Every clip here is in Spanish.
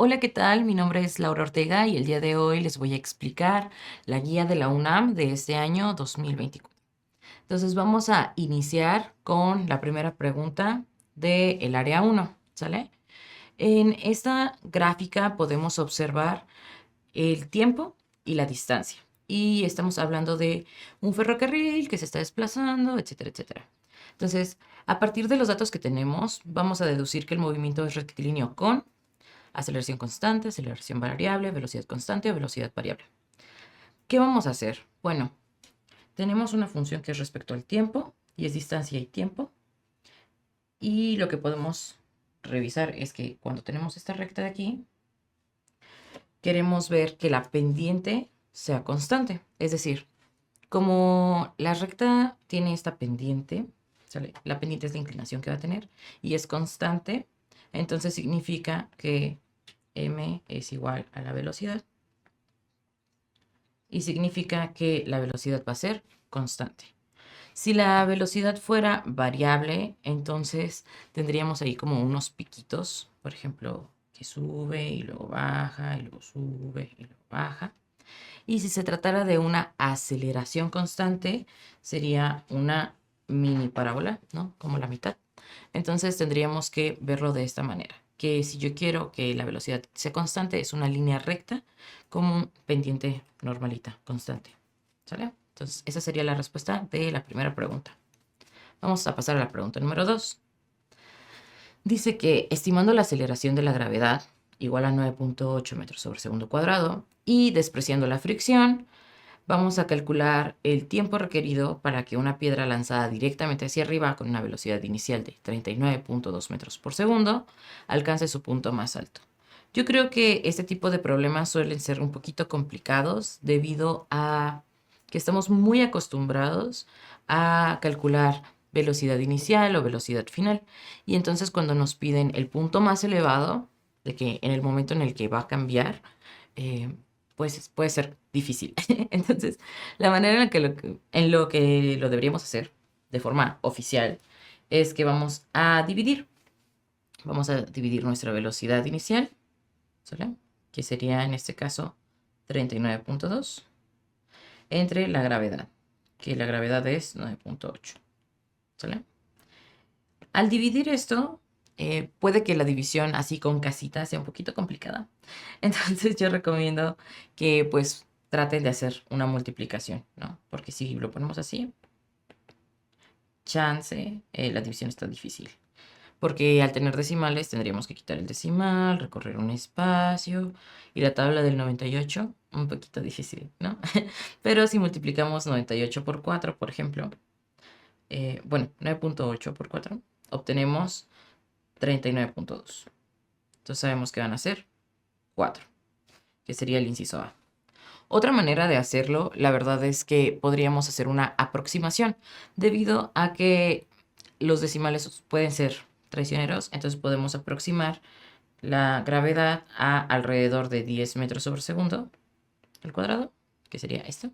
Hola, ¿qué tal? Mi nombre es Laura Ortega y el día de hoy les voy a explicar la guía de la UNAM de este año 2024. Entonces vamos a iniciar con la primera pregunta del área 1, ¿sale? En esta gráfica podemos observar el tiempo y la distancia. Y estamos hablando de un ferrocarril que se está desplazando, etcétera, etcétera. Entonces, a partir de los datos que tenemos, vamos a deducir que el movimiento es rectilíneo con aceleración constante, aceleración variable, velocidad constante o velocidad variable. ¿Qué vamos a hacer? Bueno, tenemos una función que es respecto al tiempo y es distancia y tiempo. Y lo que podemos revisar es que cuando tenemos esta recta de aquí, queremos ver que la pendiente sea constante. Es decir, como la recta tiene esta pendiente, ¿sale? La pendiente es la inclinación que va a tener y es constante, entonces significa que m es igual a la velocidad y significa que la velocidad va a ser constante. Si la velocidad fuera variable, entonces tendríamos ahí como unos piquitos, por ejemplo, que sube y luego baja y luego sube y luego baja. Y si se tratara de una aceleración constante, sería una mini parábola, ¿no? Como la mitad. Entonces tendríamos que verlo de esta manera, que si yo quiero que la velocidad sea constante, es una línea recta como un pendiente normalita, constante. ¿Sale? Entonces esa sería la respuesta de la primera pregunta. Vamos a pasar a la pregunta número 2. Dice que estimando la aceleración de la gravedad igual a 9.8 metros sobre segundo cuadrado y despreciando la fricción, vamos a calcular el tiempo requerido para que una piedra lanzada directamente hacia arriba con una velocidad inicial de 39.2 metros por segundo alcance su punto más alto. Yo creo que este tipo de problemas suelen ser un poquito complicados debido a que estamos muy acostumbrados a calcular velocidad inicial o velocidad final. Y entonces cuando nos piden el punto más elevado, de que en el momento en el que va a cambiar, eh, pues puede ser difícil. Entonces, la manera en lo que lo deberíamos hacer de forma oficial es que vamos a dividir. Vamos a dividir nuestra velocidad inicial, ¿sale? Que sería en este caso 39.2 entre la gravedad, que la gravedad es 9.8, ¿sale? Al dividir esto, puede que la división así con casitas sea un poquito complicada. Entonces yo recomiendo que pues traten de hacer una multiplicación, ¿no? Porque si lo ponemos así, chance, la división está difícil. Porque al tener decimales tendríamos que quitar el decimal, recorrer un espacio y la tabla del 98, un poquito difícil, ¿no? Pero si multiplicamos 98 por 4, por ejemplo, bueno, 9.8 por 4, obtenemos 39.2. Entonces sabemos que van a ser 4, que sería el inciso A. Otra manera de hacerlo, la verdad es que podríamos hacer una aproximación, debido a que los decimales pueden ser traicioneros, entonces podemos aproximar la gravedad a alrededor de 10 metros sobre segundo al cuadrado, que sería esto,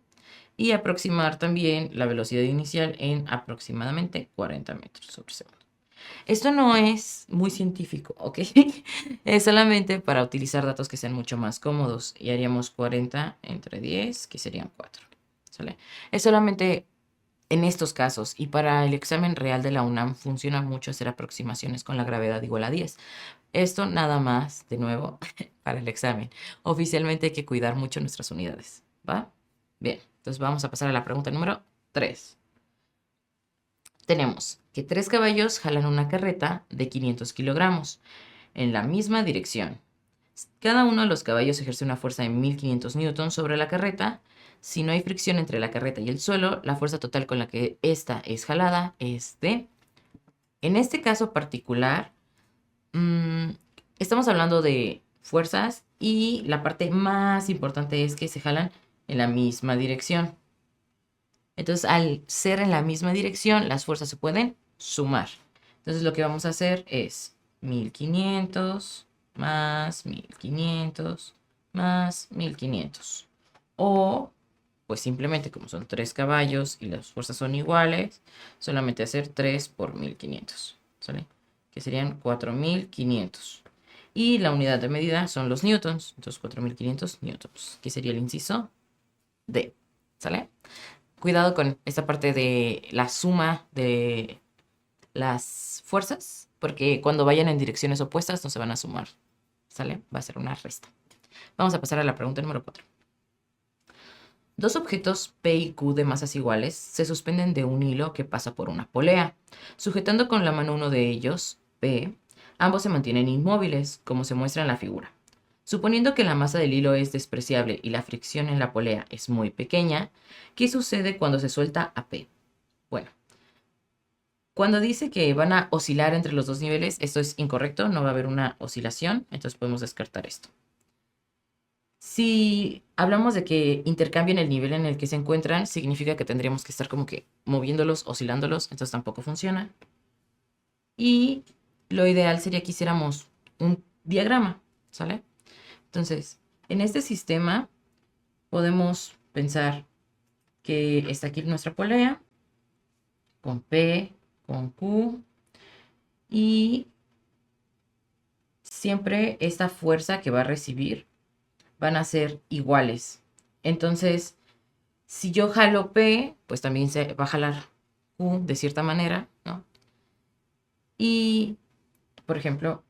y aproximar también la velocidad inicial en aproximadamente 40 metros sobre segundo. Esto no es muy científico, ¿ok? Es solamente para utilizar datos que sean mucho más cómodos y haríamos 40 entre 10, que serían 4. ¿Sale? Es solamente en estos casos y para el examen real de la UNAM funciona mucho hacer aproximaciones con la gravedad igual a 10. Esto nada más, de nuevo, para el examen. Oficialmente hay que cuidar mucho nuestras unidades, ¿va? Bien, entonces vamos a pasar a la pregunta número 3. Tenemos que 3 caballos jalan una carreta de 500 kilogramos en la misma dirección. Cada uno de los caballos ejerce una fuerza de 1500 newtons sobre la carreta. Si no hay fricción entre la carreta y el suelo, la fuerza total con la que esta es jalada es de... En este caso particular, mmm, estamos hablando de fuerzas y la parte más importante es que se jalan en la misma dirección. Entonces, al ser en la misma dirección, las fuerzas se pueden sumar. Entonces, lo que vamos a hacer es 1500 más 1500 más 1500. O, pues simplemente como son 3 caballos y las fuerzas son iguales, solamente hacer 3 por 1500, ¿sale? Que serían 4500. Y la unidad de medida son los newtons, entonces 4500 newtons, que sería el inciso D. ¿Sale? Cuidado con esta parte de la suma de las fuerzas, porque cuando vayan en direcciones opuestas no se van a sumar. ¿Sale? Va a ser una resta. Vamos a pasar a la pregunta número 4. Dos objetos P y Q de masas iguales se suspenden de un hilo que pasa por una polea. Sujetando con la mano uno de ellos, P, ambos se mantienen inmóviles, como se muestra en la figura. Suponiendo que la masa del hilo es despreciable y la fricción en la polea es muy pequeña, ¿qué sucede cuando se suelta a P? Bueno, cuando dice que van a oscilar entre los dos niveles, esto es incorrecto, no va a haber una oscilación, entonces podemos descartar esto. Si hablamos de que intercambian el nivel en el que se encuentran, significa que tendríamos que estar como que moviéndolos, oscilándolos, entonces tampoco funciona. Y lo ideal sería que hiciéramos un diagrama, ¿sale? Entonces, en este sistema podemos pensar que está aquí nuestra polea, con P, con Q, y siempre esta fuerza que va a recibir van a ser iguales. Entonces, si yo jalo P, pues también se va a jalar Q de cierta manera, ¿no? Y, por ejemplo,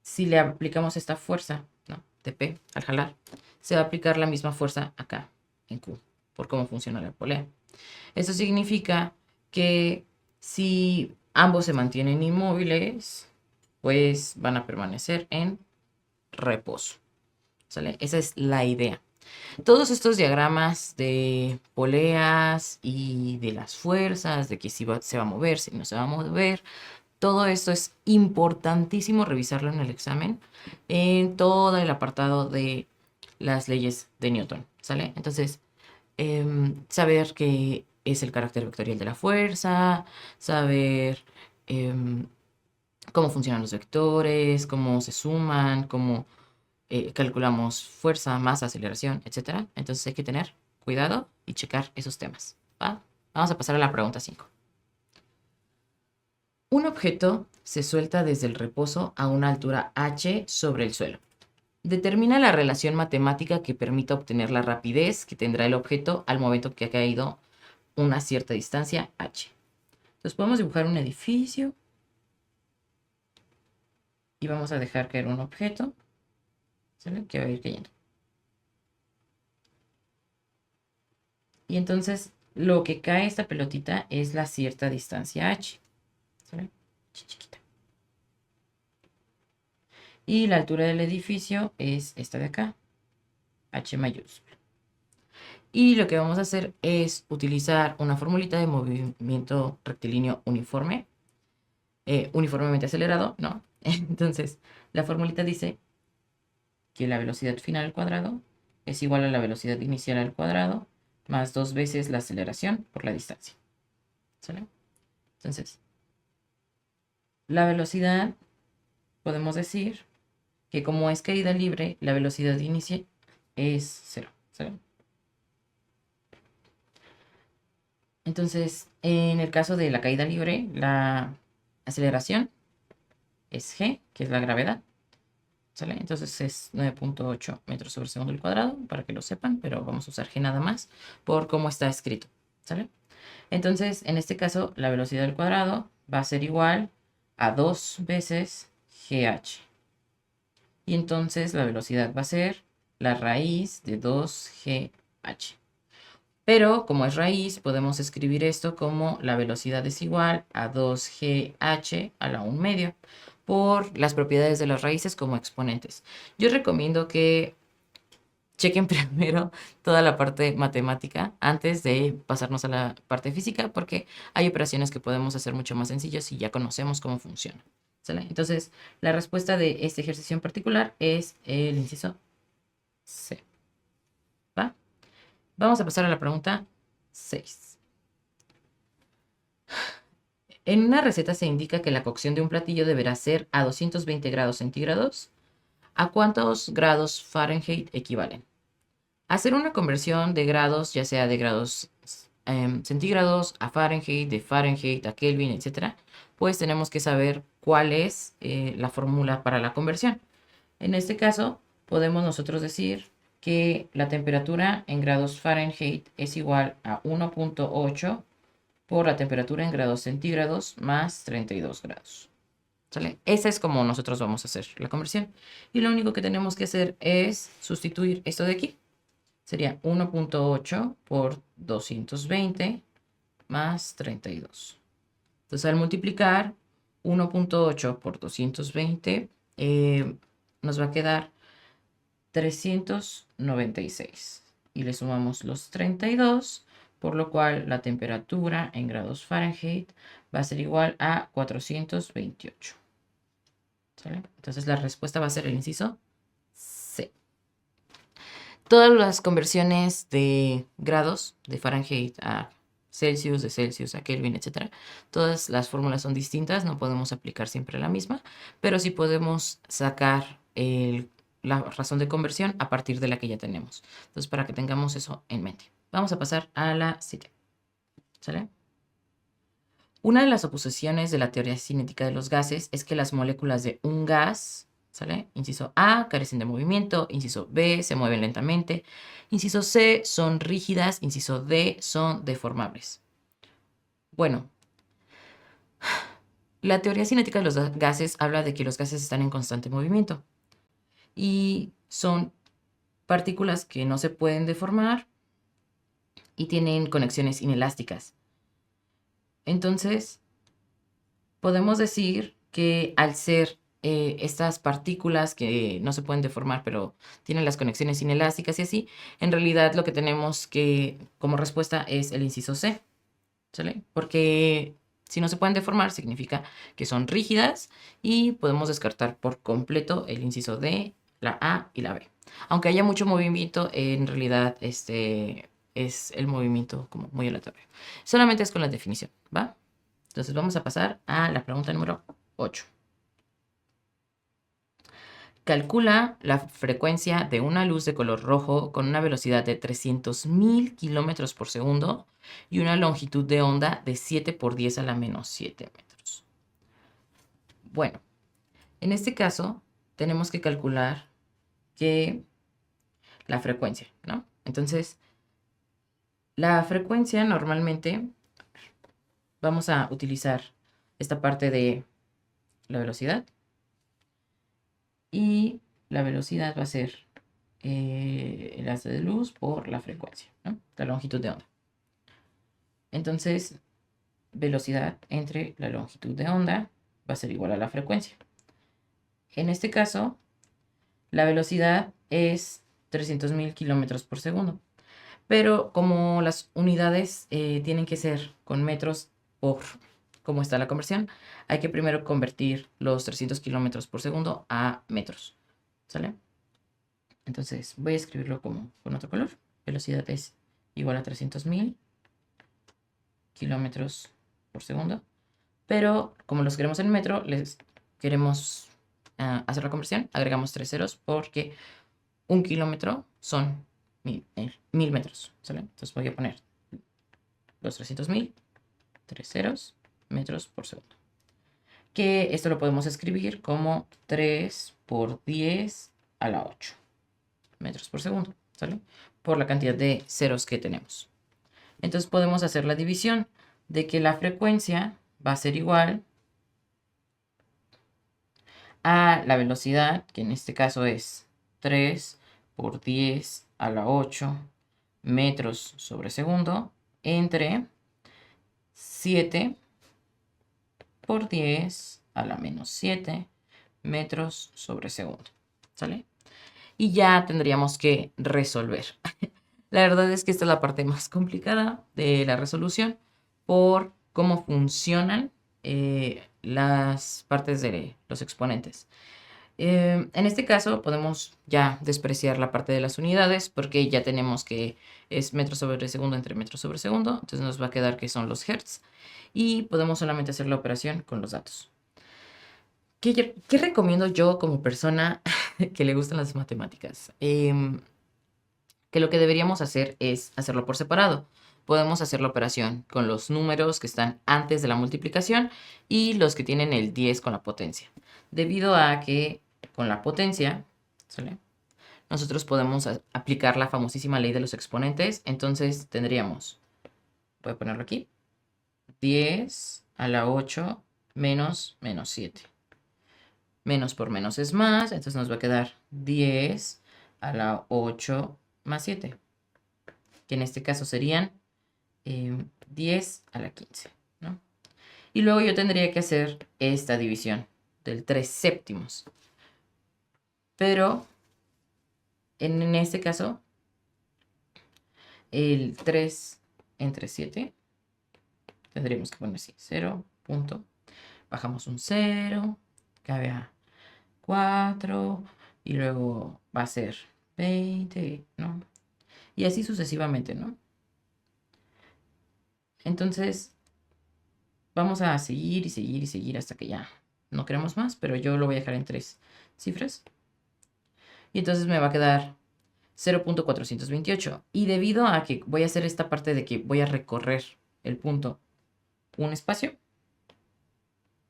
si le aplicamos esta fuerza, ¿no?, de P al jalar, se va a aplicar la misma fuerza acá en Q, por cómo funciona la polea. Eso significa que si ambos se mantienen inmóviles, pues van a permanecer en reposo. ¿Sale? Esa es la idea. Todos estos diagramas de poleas y de las fuerzas, de que si se va a mover, si no se va a mover, todo esto es importantísimo revisarlo en el examen, en todo el apartado de las leyes de Newton, ¿sale? Entonces, saber qué es el carácter vectorial de la fuerza, saber cómo funcionan los vectores, cómo se suman, cómo calculamos fuerza, masa, aceleración, etcétera. Entonces hay que tener cuidado y checar esos temas, ¿va? Vamos a pasar a la pregunta 5. Un objeto se suelta desde el reposo a una altura h sobre el suelo. Determina la relación matemática que permita obtener la rapidez que tendrá el objeto al momento que ha caído una cierta distancia h. Entonces podemos dibujar un edificio y vamos a dejar caer un objeto, ¿sale?, que va a ir cayendo. Y entonces lo que cae esta pelotita es la cierta distancia h, ¿sale? Chiquita. Y la altura del edificio es esta de acá, h mayúscula. Y lo que vamos a hacer es utilizar una formulita de movimiento rectilíneo uniforme, uniformemente acelerado, ¿no? Entonces, la formulita dice que la velocidad final al cuadrado es igual a la velocidad inicial al cuadrado más 2 veces la aceleración por la distancia, ¿sale? Entonces, la velocidad, podemos decir que como es caída libre, la velocidad inicial es 0, ¿sale? Entonces, en el caso de la caída libre, la aceleración es g, que es la gravedad, ¿sale? Entonces es 9.8 metros sobre segundo al cuadrado, para que lo sepan, pero vamos a usar g nada más por cómo está escrito, ¿sale? Entonces, en este caso, la velocidad al cuadrado va a ser igual a 2 veces gh. Y entonces la velocidad va a ser la raíz de 2gh. Pero como es raíz, podemos escribir esto como la velocidad es igual a 2gh a la 1 medio por las propiedades de las raíces como exponentes. Yo recomiendo que chequen primero toda la parte matemática antes de pasarnos a la parte física, porque hay operaciones que podemos hacer mucho más sencillas si ya conocemos cómo funciona, ¿sale? Entonces, la respuesta de este ejercicio en particular es el inciso C, ¿va? Vamos a pasar a la pregunta 6. En una receta se indica que la cocción de un platillo deberá ser a 220 grados centígrados. ¿A cuántos grados Fahrenheit equivalen? Hacer una conversión de grados, ya sea de grados centígrados a Fahrenheit, de Fahrenheit a Kelvin, etcétera, pues tenemos que saber cuál es la fórmula para la conversión. En este caso, podemos nosotros decir que la temperatura en grados Fahrenheit es igual a 1.8 por la temperatura en grados centígrados más 32 grados. ¿Sale? Esa es como nosotros vamos a hacer la conversión. Y lo único que tenemos que hacer es sustituir esto de aquí. Sería 1.8 por 220 más 32. Entonces, al multiplicar 1.8 por 220, nos va a quedar 396. Y le sumamos los 32, por lo cual la temperatura en grados Fahrenheit va a ser igual a 428. ¿Sale? Entonces la respuesta va a ser el inciso C. Todas las conversiones de grados de Fahrenheit a Celsius, de Celsius a Kelvin, etc. Todas las fórmulas son distintas, no podemos aplicar siempre la misma, pero sí podemos sacar la razón de conversión a partir de la que ya tenemos. Entonces, para que tengamos eso en mente. Vamos a pasar a la siguiente. ¿Sale? Una de las oposiciones de la teoría cinética de los gases es que las moléculas de un gas, ¿sale? Inciso A, carecen de movimiento. Inciso B, se mueven lentamente. Inciso C, son rígidas. Inciso D, son deformables. Bueno, la teoría cinética de los gases habla de que los gases están en constante movimiento y son partículas que no se pueden deformar y tienen conexiones inelásticas. Entonces, podemos decir que al ser estas partículas que no se pueden deformar, pero tienen las conexiones inelásticas y así, en realidad lo que tenemos que como respuesta es el inciso C, ¿sale? Porque si no se pueden deformar, significa que son rígidas y podemos descartar por completo el inciso D, la A y la B. Aunque haya mucho movimiento, en realidad es el movimiento como muy aleatorio. Solamente es con la definición, ¿va? Entonces vamos a pasar a la pregunta número 8. Calcula la frecuencia de una luz de color rojo con una velocidad de 300.000 kilómetros por segundo y una longitud de onda de 7 por 10 a la menos 7 metros. Bueno, en este caso tenemos que calcular que la frecuencia, ¿no? Entonces, la frecuencia normalmente vamos a utilizar esta parte de la velocidad. Y la velocidad va a ser el haz de luz por la frecuencia, ¿no? La longitud de onda. Entonces, velocidad entre la longitud de onda va a ser igual a la frecuencia. En este caso, la velocidad es 300.000 kilómetros por segundo. Pero como las unidades tienen que ser con metros por cómo está la conversión, hay que primero convertir los 300 kilómetros por segundo a metros. ¿Sale? Entonces voy a escribirlo como con otro color. Velocidad es igual a 300.000 kilómetros por segundo. Pero como los queremos en metro, les queremos hacer la conversión. Agregamos 3 ceros porque 1 kilómetro son 1000 metros. ¿Sale? Entonces voy a poner los 300.000, 3 ceros, metros por segundo. Que esto lo podemos escribir como 3 por 10 a la 8 metros por segundo, ¿sale? Por la cantidad de ceros que tenemos. Entonces podemos hacer la división de que la frecuencia va a ser igual a la velocidad, que en este caso es 3 por 10 a la 8 metros sobre segundo, entre 7 por 10 a la menos 7 metros sobre segundo, ¿sale? Y ya tendríamos que resolver. La verdad es que esta es la parte más complicada de la resolución por cómo funcionan las partes de los exponentes. En este caso podemos ya despreciar la parte de las unidades porque ya tenemos que es metros sobre segundo entre metros sobre segundo. Entonces nos va a quedar que son los hertz y podemos solamente hacer la operación con los datos. ¿Qué recomiendo yo como persona que le gustan las matemáticas? Que lo que deberíamos hacer es hacerlo por separado. Podemos hacer la operación con los números que están antes de la multiplicación y los que tienen el 10 con la potencia. Debido a que con la potencia ¿sale? Nosotros podemos aplicar la famosísima ley de los exponentes. Entonces tendríamos, voy a ponerlo aquí, 10 a la 8 menos menos 7. Menos por menos es más, entonces nos va a quedar 10 a la 8 más 7, que en este caso serían 10 a la 15, ¿no? Y luego yo tendría que hacer esta división del 3 séptimos. Pero en este caso, el 3 entre 7, tendríamos que poner así, 0, punto. Bajamos un 0, cabe a 4, y luego va a ser 20, ¿no? Y así sucesivamente, ¿no? Entonces, vamos a seguir y seguir y seguir hasta que ya no queremos más, pero yo lo voy a dejar en 3 cifras. Y entonces me va a quedar 0.428. Y debido a que voy a hacer esta parte de que voy a recorrer el punto un espacio,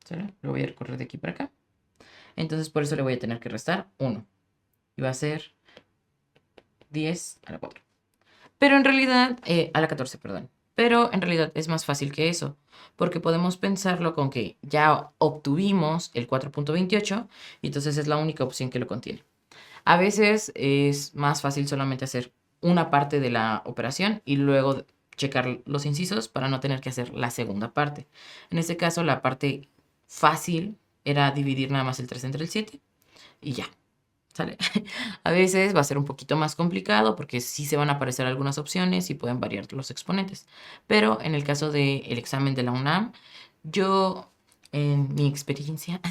¿sale? Lo voy a recorrer de aquí para acá. Entonces por eso le voy a tener que restar 1. Y va a ser 10 a la 4. Pero en realidad, a la 14, perdón. Pero en realidad es más fácil que eso, porque podemos pensarlo con que ya obtuvimos el 4.28 y entonces es la única opción que lo contiene. A veces es más fácil solamente hacer una parte de la operación y luego checar los incisos para no tener que hacer la segunda parte. En este caso, la parte fácil era dividir nada más el 3 entre el 7 y ya, ¿sale? A veces va a ser un poquito más complicado porque sí se van a aparecer algunas opciones y pueden variar los exponentes. Pero en el caso del examen de la UNAM, yo, en mi experiencia,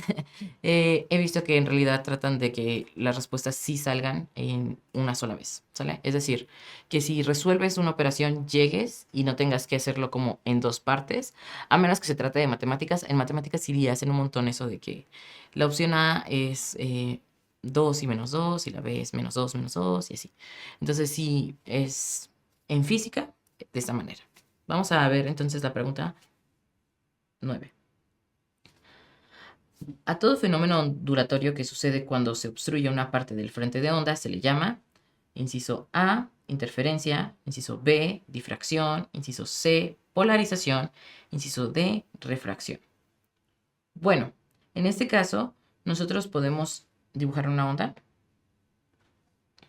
he visto que en realidad tratan de que las respuestas sí salgan en una sola vez, ¿sale? Es decir, que si resuelves una operación, llegues y no tengas que hacerlo como en dos partes, a menos que se trate de matemáticas. En matemáticas sí hacen un montón eso de que la opción A es 2 y menos 2 y la B es menos 2 y así. Entonces sí es en física de esta manera. Vamos a ver entonces la pregunta 9. A todo fenómeno ondulatorio que sucede cuando se obstruye una parte del frente de onda se le llama, inciso A, interferencia, inciso B, difracción, inciso C, polarización, inciso D, refracción. Bueno, en este caso nosotros podemos dibujar una onda,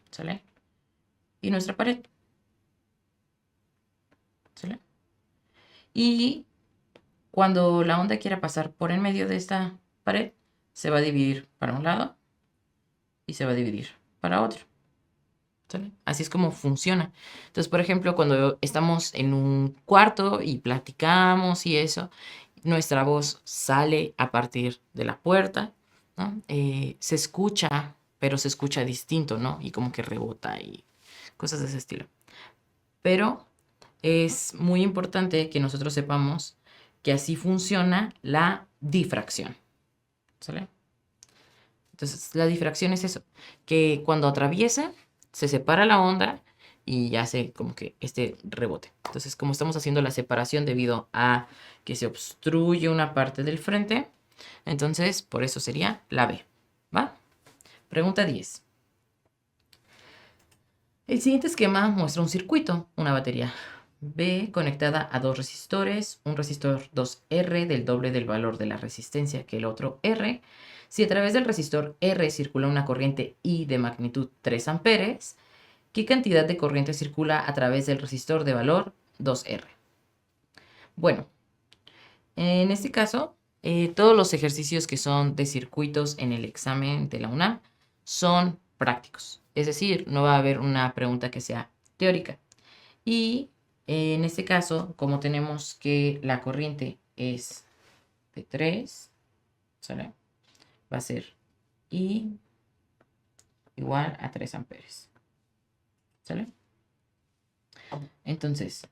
¿sale? Y nuestra pared, ¿sale? Y cuando la onda quiera pasar por en medio de esta pared, se va a dividir para un lado y se va a dividir para otro. ¿Sale? Así es como funciona. Entonces, por ejemplo, cuando estamos en un cuarto y platicamos y eso, nuestra voz sale a partir de la puerta, ¿no? Se escucha, pero se escucha distinto, ¿no? Y como que rebota y cosas de ese estilo. Pero es muy importante que nosotros sepamos que así funciona la difracción. ¿Sale? Entonces, la difracción es eso, que cuando atraviesa, se separa la onda y hace como que este rebote. Entonces, como estamos haciendo la separación debido a que se obstruye una parte del frente, entonces por eso sería la B. ¿Va? Pregunta 10. El siguiente esquema muestra un circuito, una batería B conectada a dos resistores, un resistor 2R del doble del valor de la resistencia que el otro R. Si a través del resistor R circula una corriente I de magnitud 3 amperes, ¿qué cantidad de corriente circula a través del resistor de valor 2R? Bueno, en este caso, todos los ejercicios que son de circuitos en el examen de la UNAM son prácticos. Es decir, no va a haber una pregunta que sea teórica. Y en este caso, como tenemos que la corriente es de 3, ¿sale? Va a ser I igual a 3 amperes. ¿Sale? Entonces,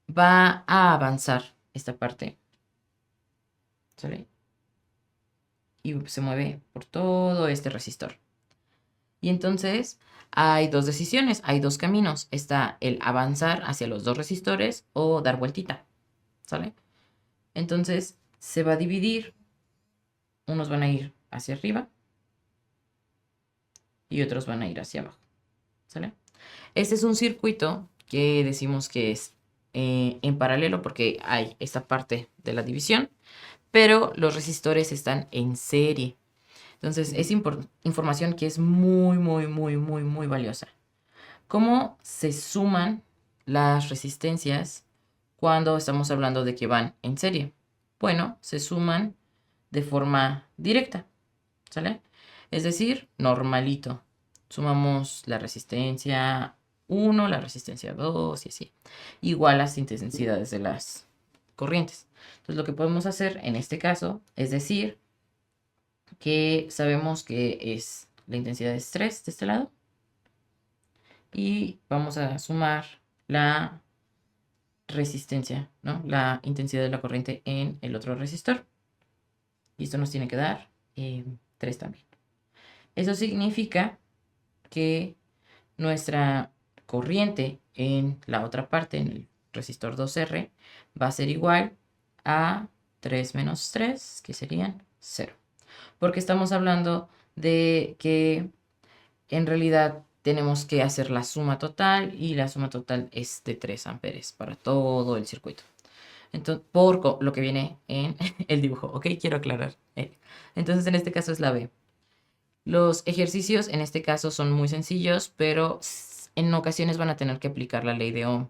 va a avanzar esta parte. ¿Sale? Y se mueve por todo este resistor. Y entonces hay dos decisiones, hay dos caminos. Está el avanzar hacia los dos resistores o dar vueltita. ¿Sale? Entonces se va a dividir. Unos van a ir hacia arriba y otros van a ir hacia abajo, ¿sale? Este es un circuito que decimos que es en paralelo porque hay esta parte de la división, pero los resistores están en serie. Entonces es información que es muy, muy, muy, muy, muy valiosa. ¿Cómo se suman las resistencias cuando estamos hablando de que van en serie? Bueno, se suman de forma directa, ¿sale? Es decir, normalito. Sumamos la resistencia 1, la resistencia 2 y así. Igual las intensidades de las corrientes. Entonces lo que podemos hacer en este caso es decir que sabemos que es la intensidad es 3 de este lado. Y vamos a sumar la resistencia, ¿no? La intensidad de la corriente en el otro resistor. Y esto nos tiene que dar 3 también. Eso significa que nuestra corriente en la otra parte, en el resistor 2R, va a ser igual a 3 menos 3, que serían 0. Porque estamos hablando de que en realidad tenemos que hacer la suma total y la suma total es de 3 amperes para todo el circuito. Entonces, por lo que viene en el dibujo, ¿ok? Quiero aclarar. Entonces, en este caso es la B. Los ejercicios en este caso son muy sencillos, pero en ocasiones van a tener que aplicar la ley de Ohm,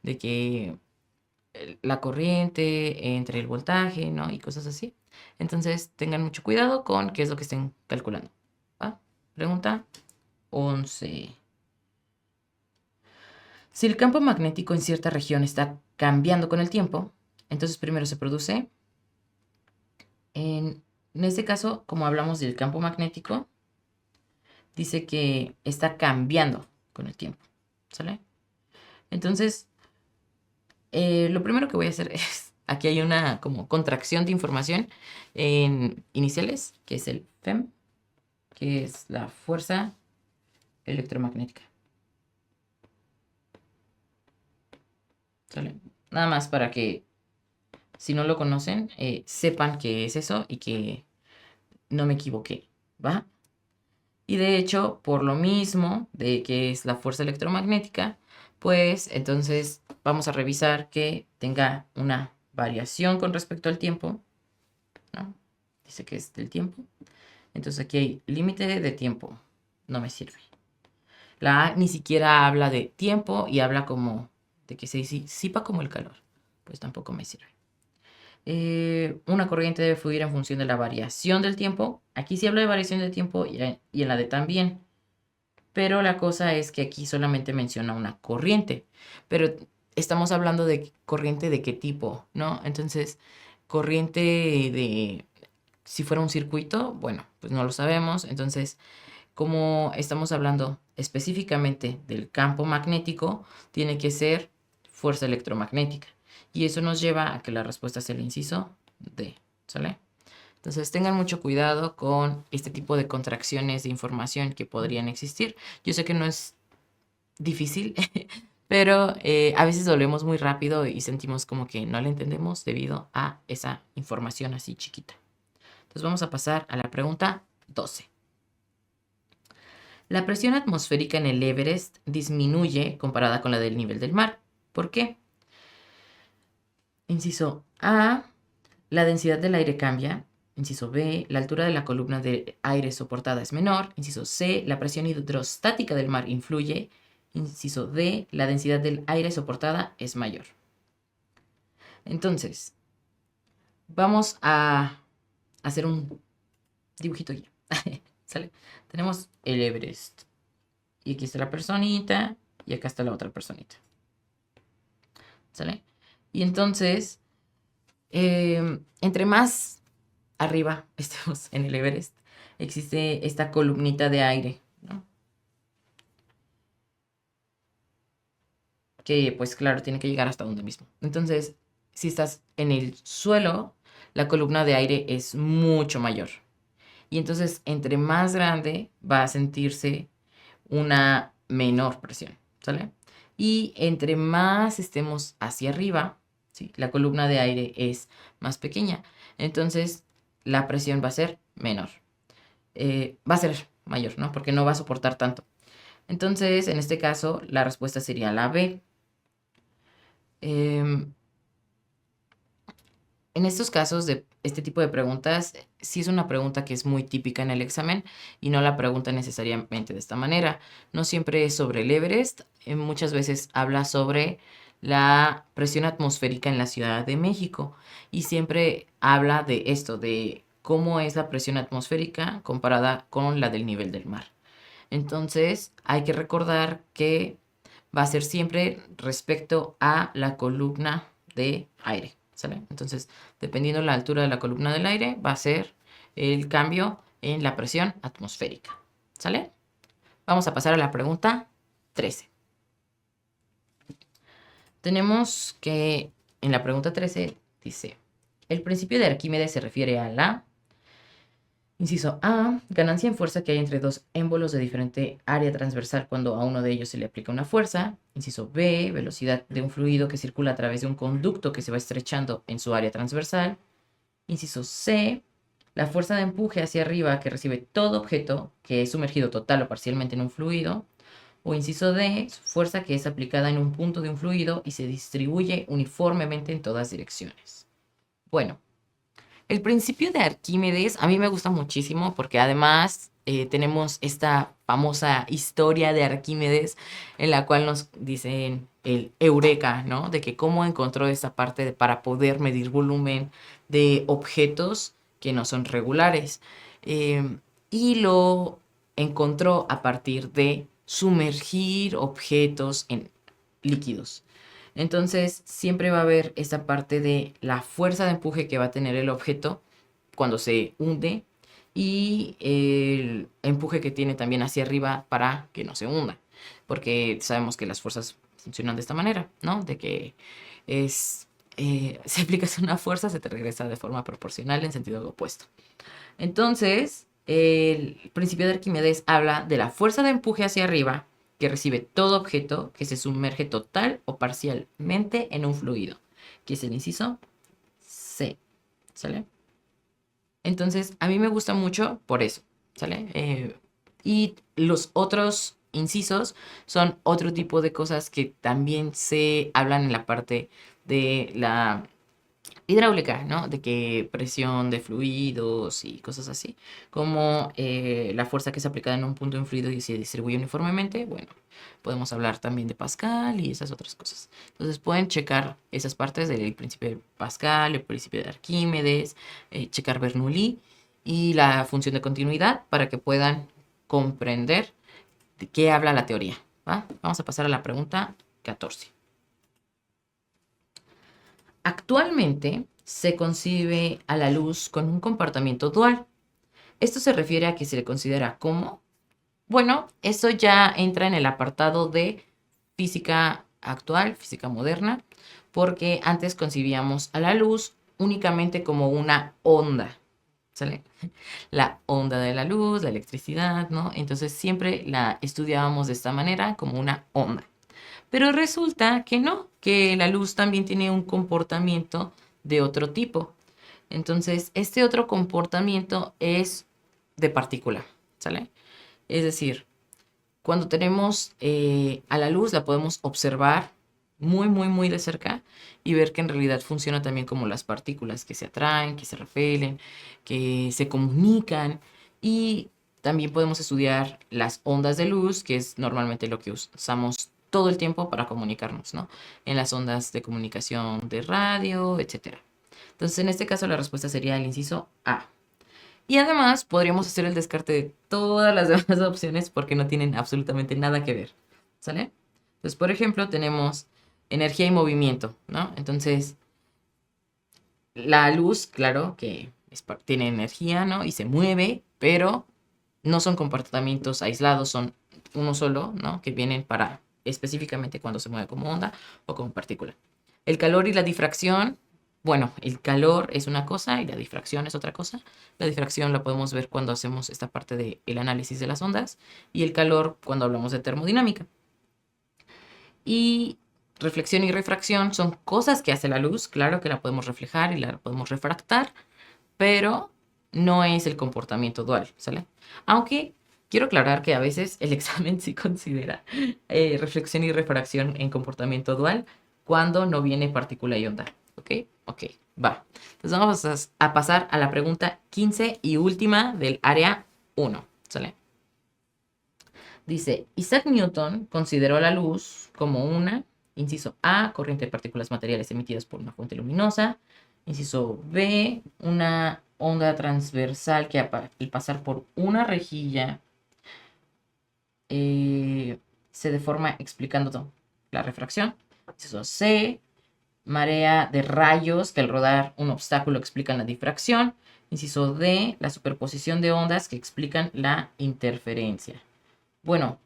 de que la corriente entre el voltaje, ¿no? Y cosas así. Entonces, tengan mucho cuidado con qué es lo que estén calculando. ¿Va? Pregunta 11. Si el campo magnético en cierta región está cambiando con el tiempo, entonces primero se produce, en este caso, como hablamos del campo magnético, dice que está cambiando con el tiempo, ¿sale? Entonces, lo primero que voy a hacer es, aquí hay una como contracción de información en iniciales, que es el FEM, que es la fuerza electromagnética. ¿Sale? Nada más para que, si no lo conocen, sepan qué es eso y que no me equivoqué, ¿va? Y de hecho, por lo mismo de que es la fuerza electromagnética, pues entonces vamos a revisar que tenga una variación con respecto al tiempo, ¿no? Dice que es del tiempo. Entonces aquí hay límite de tiempo. No me sirve. La A ni siquiera habla de tiempo y habla como de que se disipa como el calor. Pues tampoco me sirve. Una corriente debe fluir en función de la variación del tiempo. Aquí sí habla de variación del tiempo y en la D también. Pero la cosa es que aquí solamente menciona una corriente. Pero estamos hablando de corriente de qué tipo, ¿no? Entonces, corriente de... Si fuera un circuito, bueno, pues no lo sabemos. Entonces, como estamos hablando específicamente del campo magnético, tiene que ser fuerza electromagnética. Y eso nos lleva a que la respuesta sea el inciso D, ¿sale? Entonces tengan mucho cuidado con este tipo de contracciones de información que podrían existir. Yo sé que no es difícil, pero a veces lo leemos muy rápido y sentimos como que no le entendemos debido a esa información así chiquita. Entonces vamos a pasar a la pregunta 12. La presión atmosférica en el Everest disminuye comparada con la del nivel del mar. ¿Por qué? Inciso A, la densidad del aire cambia. Inciso B, la altura de la columna de aire soportada es menor. Inciso C, la presión hidrostática del mar influye. Inciso D, la densidad del aire soportada es mayor. Entonces, vamos a hacer un dibujito ya. ¿Sale? Tenemos el Everest. Y aquí está la personita. Y acá está la otra personita. ¿Sale? Y entonces, entre más arriba estemos en el Everest, existe esta columnita de aire, ¿no? Que pues claro, tiene que llegar hasta donde mismo. Entonces, si estás en el suelo, la columna de aire es mucho mayor. Y entonces, entre más grande, va a sentirse una menor presión, ¿sale? Y entre más estemos hacia arriba, ¿sí? La columna de aire es más pequeña. Entonces, la presión va a ser menor. Va a ser mayor, ¿no? Porque no va a soportar tanto. Entonces, en este caso, la respuesta sería la B. Em, en estos casos de este tipo de preguntas, sí es una pregunta que es muy típica en el examen y no la pregunta necesariamente de esta manera. No siempre es sobre el Everest, muchas veces habla sobre la presión atmosférica en la Ciudad de México y siempre habla de esto, de cómo es la presión atmosférica comparada con la del nivel del mar. Entonces, hay que recordar que va a ser siempre respecto a la columna de aire, ¿sale? Entonces, dependiendo de la altura de la columna del aire, va a ser el cambio en la presión atmosférica, ¿sale? Vamos a pasar a la pregunta 13. Tenemos que en la pregunta 13 dice, el principio de Arquímedes se refiere a la... Inciso A, ganancia en fuerza que hay entre dos émbolos de diferente área transversal cuando a uno de ellos se le aplica una fuerza. Inciso B, velocidad de un fluido que circula a través de un conducto que se va estrechando en su área transversal. Inciso C, la fuerza de empuje hacia arriba que recibe todo objeto que es sumergido total o parcialmente en un fluido. O inciso D, fuerza que es aplicada en un punto de un fluido y se distribuye uniformemente en todas direcciones. Bueno, el principio de Arquímedes a mí me gusta muchísimo porque además tenemos esta famosa historia de Arquímedes en la cual nos dicen el eureka, ¿no? De que cómo encontró esta parte para poder medir volumen de objetos que no son regulares. Y lo encontró a partir de sumergir objetos en líquidos. Entonces, siempre va a haber esa parte de la fuerza de empuje que va a tener el objeto cuando se hunde y el empuje que tiene también hacia arriba para que no se hunda. Porque sabemos que las fuerzas funcionan de esta manera, ¿no? De que es, si aplicas una fuerza, se te regresa de forma proporcional en sentido opuesto. Entonces, el principio de Arquímedes habla de la fuerza de empuje hacia arriba que recibe todo objeto que se sumerge total o parcialmente en un fluido, que es el inciso C, ¿sale? Entonces, a mí me gusta mucho por eso, ¿sale? Y los otros incisos son otro tipo de cosas que también se hablan en la parte de la hidráulica, ¿no? De que presión de fluidos y cosas así, como la fuerza que es aplicada en un punto de un fluido y se distribuye uniformemente, bueno, podemos hablar también de Pascal y esas otras cosas. Entonces pueden checar esas partes del principio de Pascal, el principio de Arquímedes, checar Bernoulli y la función de continuidad para que puedan comprender de qué habla la teoría, ¿va? Vamos a pasar a la pregunta 14. Actualmente se concibe a la luz con un comportamiento dual. Esto se refiere a que se le considera como, bueno, eso ya entra en el apartado de física actual, física moderna, porque antes concibíamos a la luz únicamente como una onda, ¿sale? La onda de la luz, la electricidad, ¿no? Entonces siempre la estudiábamos de esta manera, como una onda. Pero resulta que no, que la luz también tiene un comportamiento de otro tipo. Entonces, este otro comportamiento es de partícula, ¿sale? Es decir, cuando tenemos a la luz, la podemos observar muy, muy, muy de cerca y ver que en realidad funciona también como las partículas que se atraen, que se repelen, que se comunican y también podemos estudiar las ondas de luz, que es normalmente lo que usamos todo el tiempo para comunicarnos, ¿no? En las ondas de comunicación de radio, etcétera. Entonces, en este caso, la respuesta sería el inciso A. Y además, podríamos hacer el descarte de todas las demás opciones porque no tienen absolutamente nada que ver, ¿sale? Entonces, por ejemplo, tenemos energía y movimiento, ¿no? Entonces, la luz, claro, que tiene energía, ¿no? Y se mueve, pero no son comportamientos aislados, son uno solo, ¿no? Que vienen para específicamente cuando se mueve como onda o como partícula. El calor y la difracción, bueno, el calor es una cosa y la difracción es otra cosa. La difracción la podemos ver cuando hacemos esta parte del análisis de las ondas y el calor cuando hablamos de termodinámica. Y reflexión y refracción son cosas que hace la luz, claro que la podemos reflejar y la podemos refractar, pero no es el comportamiento dual, ¿sale? Aunque Quiero aclarar que a veces el examen sí considera reflexión y refracción en comportamiento dual cuando no viene partícula y onda. ¿Ok? Ok, va. Entonces vamos a pasar a la pregunta 15 y última del área 1. ¿Sale? Dice, Isaac Newton consideró la luz como una, inciso A, corriente de partículas materiales emitidas por una fuente luminosa, inciso B, una onda transversal que al pasar por una rejilla se deforma explicando la refracción. Inciso C, marea de rayos que al rodar un obstáculo explican la difracción. Inciso D, la superposición de ondas que explican la interferencia. Bueno,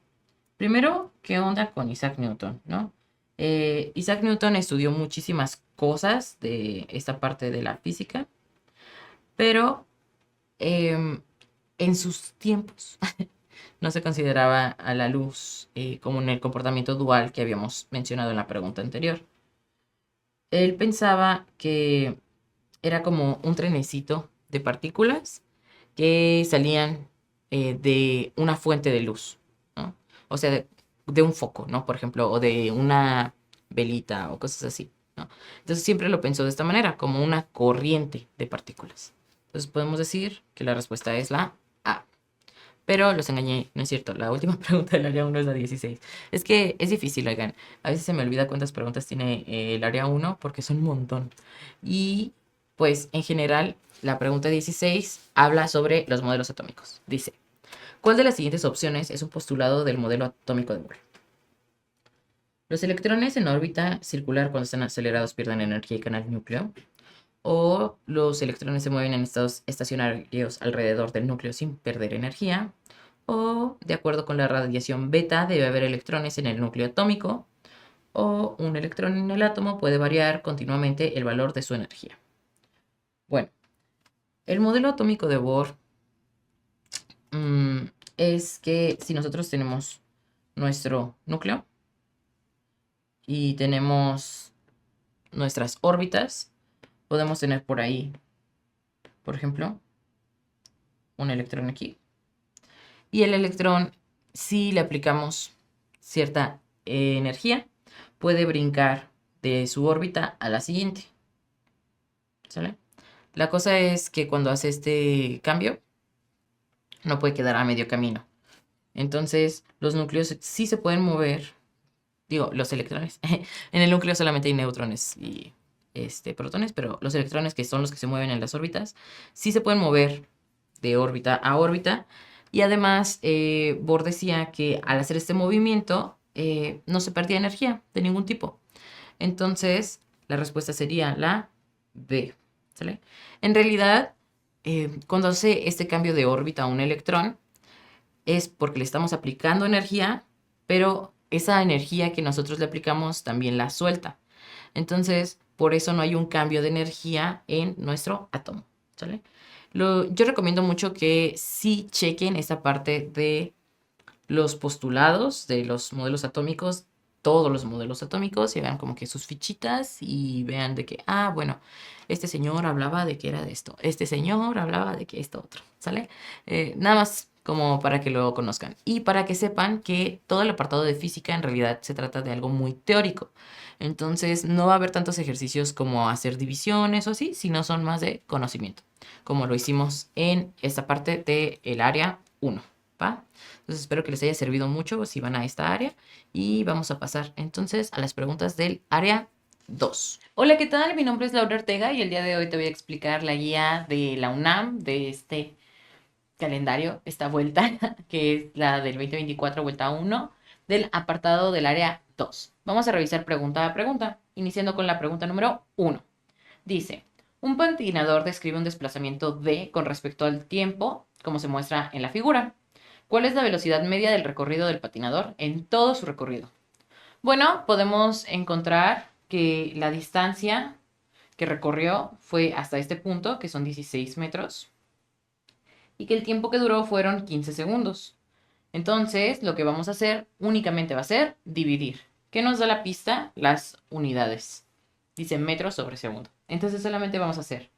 primero, ¿qué onda con Isaac Newton, no? Isaac Newton estudió muchísimas cosas de esta parte de la física, pero en sus tiempos no se consideraba a la luz como en el comportamiento dual que habíamos mencionado en la pregunta anterior. Él pensaba que era como un trenecito de partículas que salían de una fuente de luz, ¿no? O sea, de un foco, ¿no? Por ejemplo, o de una velita o cosas así, ¿no? Entonces siempre lo pensó de esta manera, como una corriente de partículas. Entonces podemos decir que la respuesta es la A. Pero los engañé, no es cierto. La última pregunta del área 1 es la 16. Es que es difícil, oigan. A veces se me olvida cuántas preguntas tiene el área 1 porque son un montón. Y pues en general, la pregunta 16 habla sobre los modelos atómicos. Dice, ¿cuál de las siguientes opciones es un postulado del modelo atómico de Bohr? Los electrones en órbita circular cuando están acelerados pierden energía y ganan núcleo. O los electrones se mueven en estados estacionarios alrededor del núcleo sin perder energía. O, de acuerdo con la radiación beta, debe haber electrones en el núcleo atómico. O un electrón en el átomo puede variar continuamente el valor de su energía. Bueno, el modelo atómico de Bohr es que si nosotros tenemos nuestro núcleo y tenemos nuestras órbitas, podemos tener por ahí, por ejemplo, un electrón aquí. Y el electrón, si le aplicamos cierta energía, puede brincar de su órbita a la siguiente. ¿Sale? La cosa es que cuando hace este cambio, no puede quedar a medio camino. Entonces, los núcleos sí se pueden mover, digo, los electrones. En el núcleo solamente hay neutrones y protones, pero los electrones, que son los que se mueven en las órbitas, sí se pueden mover de órbita a órbita. Y además, Bohr decía que al hacer este movimiento no se perdía energía de ningún tipo. Entonces, la respuesta sería la B. ¿Sale? En realidad, cuando hace este cambio de órbita a un electrón, es porque le estamos aplicando energía, pero esa energía que nosotros le aplicamos también la suelta. Entonces, por eso no hay un cambio de energía en nuestro átomo. ¿Sale? Yo recomiendo mucho que sí chequen esa parte de los postulados de los modelos atómicos, todos los modelos atómicos, y vean como que sus fichitas y vean de que, bueno, este señor hablaba de que era de esto, este señor hablaba de que esto otro, ¿sale? Nada más como para que lo conozcan y para que sepan que todo el apartado de física en realidad se trata de algo muy teórico. Entonces no va a haber tantos ejercicios como hacer divisiones o así, sino son más de conocimiento, como lo hicimos en esta parte del área 1, ¿va? Entonces espero que les haya servido mucho si van a esta área y vamos a pasar entonces a las preguntas del área 2. Hola, ¿qué tal? Mi nombre es Laura Ortega y el día de hoy te voy a explicar la guía de la UNAM de este calendario, esta vuelta, que es la del 2024, vuelta 1, del apartado del área 2. Vamos a revisar pregunta a pregunta, iniciando con la pregunta número 1. Dice, un patinador describe un desplazamiento d con respecto al tiempo, como se muestra en la figura. ¿Cuál es la velocidad media del recorrido del patinador en todo su recorrido? Bueno, podemos encontrar que la distancia que recorrió fue hasta este punto, que son 16 metros, y que el tiempo que duró fueron 15 segundos. Entonces, lo que vamos a hacer únicamente va a ser dividir. ¿Qué nos da la pista? Las unidades. Dice metros sobre segundo. Entonces solamente vamos a hacer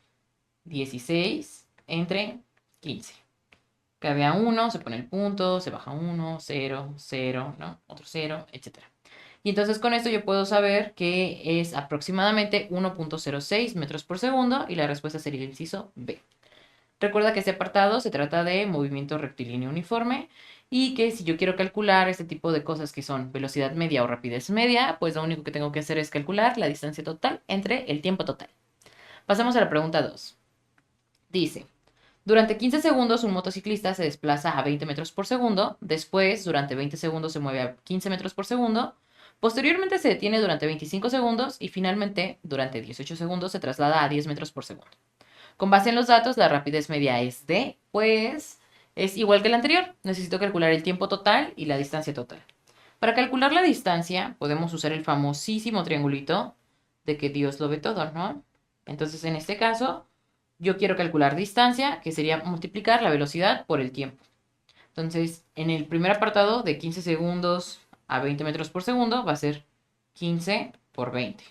16 entre 15. Cabe a 1, se pone el punto, se baja 1, 0, 0, ¿no? Otro 0, etcétera. Y entonces con esto yo puedo saber que es aproximadamente 1.06 metros por segundo y la respuesta sería el inciso B. Recuerda que este apartado se trata de movimiento rectilíneo uniforme y que si yo quiero calcular este tipo de cosas que son velocidad media o rapidez media, pues lo único que tengo que hacer es calcular la distancia total entre el tiempo total. Pasamos a la pregunta 2. Dice, durante 15 segundos un motociclista se desplaza a 20 metros por segundo, después durante 20 segundos se mueve a 15 metros por segundo, posteriormente se detiene durante 25 segundos y finalmente durante 18 segundos se traslada a 10 metros por segundo. Con base en los datos, la rapidez media es D, pues es igual que la anterior. Necesito calcular el tiempo total y la distancia total. Para calcular la distancia, podemos usar el famosísimo triangulito de que Dios lo ve todo, ¿no? Entonces, en este caso, yo quiero calcular distancia, que sería multiplicar la velocidad por el tiempo. Entonces, en el primer apartado de 15 segundos a 20 metros por segundo va a ser 15 por 20,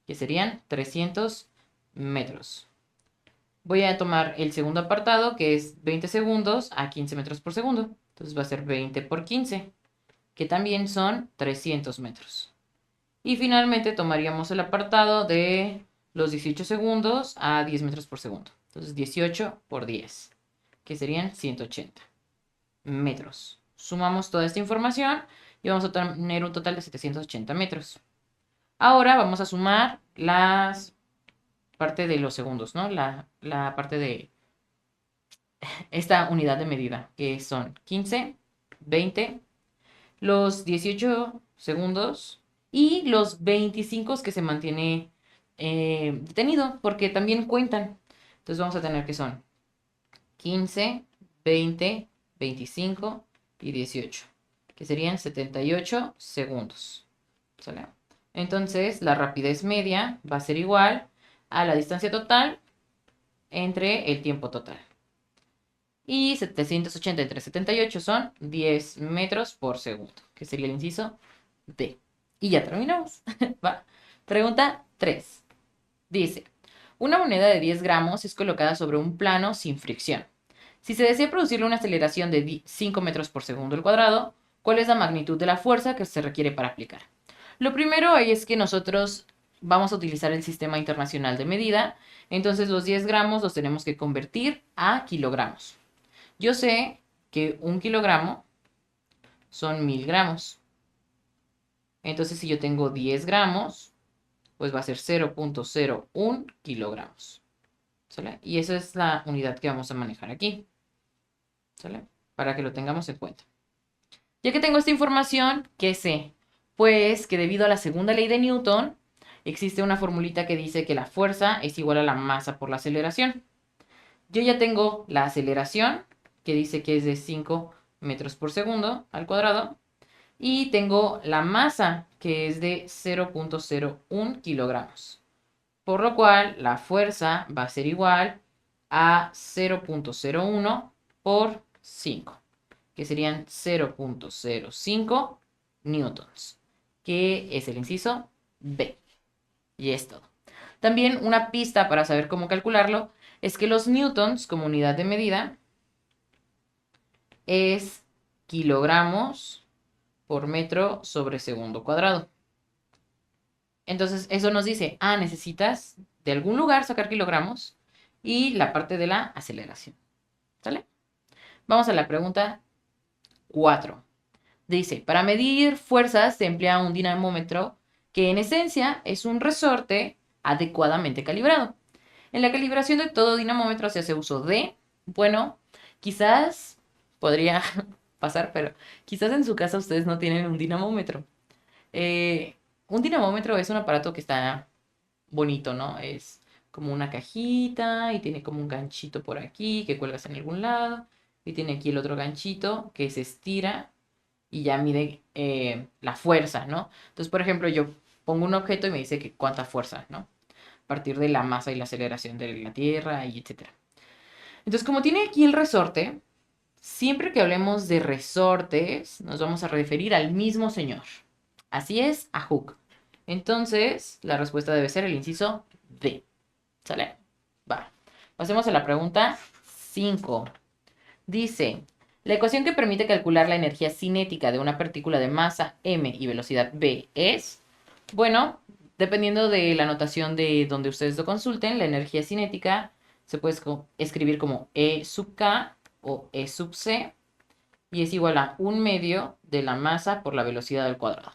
que serían 300 metros. Voy a tomar el segundo apartado, que es 20 segundos a 15 metros por segundo. Entonces va a ser 20 por 15, que también son 300 metros. Y finalmente tomaríamos el apartado de los 18 segundos a 10 metros por segundo. Entonces 18 por 10, que serían 180 metros. Sumamos toda esta información y vamos a tener un total de 780 metros. Ahora vamos a sumar las parte de los segundos, ¿no? La parte de esta unidad de medida, que son 15, 20, los 18 segundos y los 25 que se mantiene detenido, porque también cuentan. Entonces vamos a tener que son 15, 20, 25 y 18, que serían 78 segundos. ¿Sale? Entonces la rapidez media va a ser igual a la distancia total entre el tiempo total. Y 780 entre 78 son 10 metros por segundo, que sería el inciso D. Y ya terminamos. ¿Va? Pregunta 3. Dice, una moneda de 10 gramos es colocada sobre un plano sin fricción. Si se desea producirle una aceleración de 5 metros por segundo al cuadrado, ¿cuál es la magnitud de la fuerza que se requiere para aplicar? Lo primero es que nosotros vamos a utilizar el sistema internacional de medida, entonces los 10 gramos los tenemos que convertir a kilogramos. Yo sé que 1 kilogramo son 1000 gramos. Entonces, si yo tengo 10 gramos, pues va a ser 0.01 kilogramos. ¿Sale? Y esa es la unidad que vamos a manejar aquí. ¿Sale? Para que lo tengamos en cuenta. Ya que tengo esta información, ¿qué sé? Pues que debido a la segunda ley de Newton, existe una formulita que dice que la fuerza es igual a la masa por la aceleración. Yo ya tengo la aceleración, que dice que es de 5 metros por segundo al cuadrado. Y tengo la masa, que es de 0.01 kilogramos. Por lo cual, la fuerza va a ser igual a 0.01 por 5, que serían 0.05 newtons, que es el inciso B. Y es todo. También una pista para saber cómo calcularlo es que los newtons como unidad de medida es kilogramos por metro sobre segundo cuadrado. Entonces, eso nos dice, necesitas de algún lugar sacar kilogramos y la parte de la aceleración. ¿Sale? Vamos a la pregunta 4. Dice, para medir fuerzas se emplea un dinamómetro que en esencia es un resorte adecuadamente calibrado. En la calibración de todo dinamómetro se hace uso de, bueno, quizás podría pasar, pero quizás en su casa ustedes no tienen un dinamómetro. Un dinamómetro es un aparato que está bonito, ¿no? Es como una cajita y tiene como un ganchito por aquí que cuelgas en algún lado. Y tiene aquí el otro ganchito que se estira y ya mide la fuerza, ¿no? Entonces, por ejemplo, yo pongo un objeto y me dice que cuánta fuerza, ¿no? A partir de la masa y la aceleración de la Tierra y etcétera. Entonces, como tiene aquí el resorte, siempre que hablemos de resortes, nos vamos a referir al mismo señor. Así es, a Hooke. Entonces, la respuesta debe ser el inciso D. ¿Sale? Va. Pasemos a la pregunta 5. Dice, la ecuación que permite calcular la energía cinética de una partícula de masa m y velocidad v es, bueno, dependiendo de la notación de donde ustedes lo consulten, la energía cinética se puede escribir como E sub k o E sub c y es igual a 1/2 de la masa por la velocidad al cuadrado.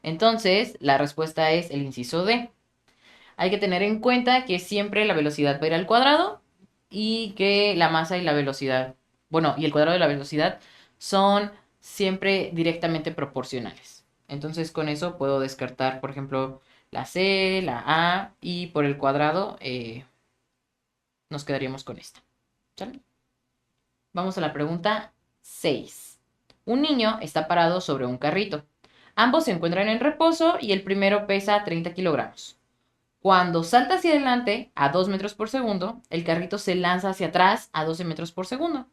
Entonces, la respuesta es el inciso D. Hay que tener en cuenta que siempre la velocidad va a ir al cuadrado y que la masa y la velocidad, bueno, y el cuadrado de la velocidad son siempre directamente proporcionales. Entonces con eso puedo descartar, por ejemplo, la C, la A y por el cuadrado nos quedaríamos con esta. ¿Sale? Vamos a la pregunta 6. Un niño está parado sobre un carrito. Ambos se encuentran en reposo y el primero pesa 30 kilogramos. Cuando salta hacia adelante a 2 metros por segundo, el carrito se lanza hacia atrás a 12 metros por segundo.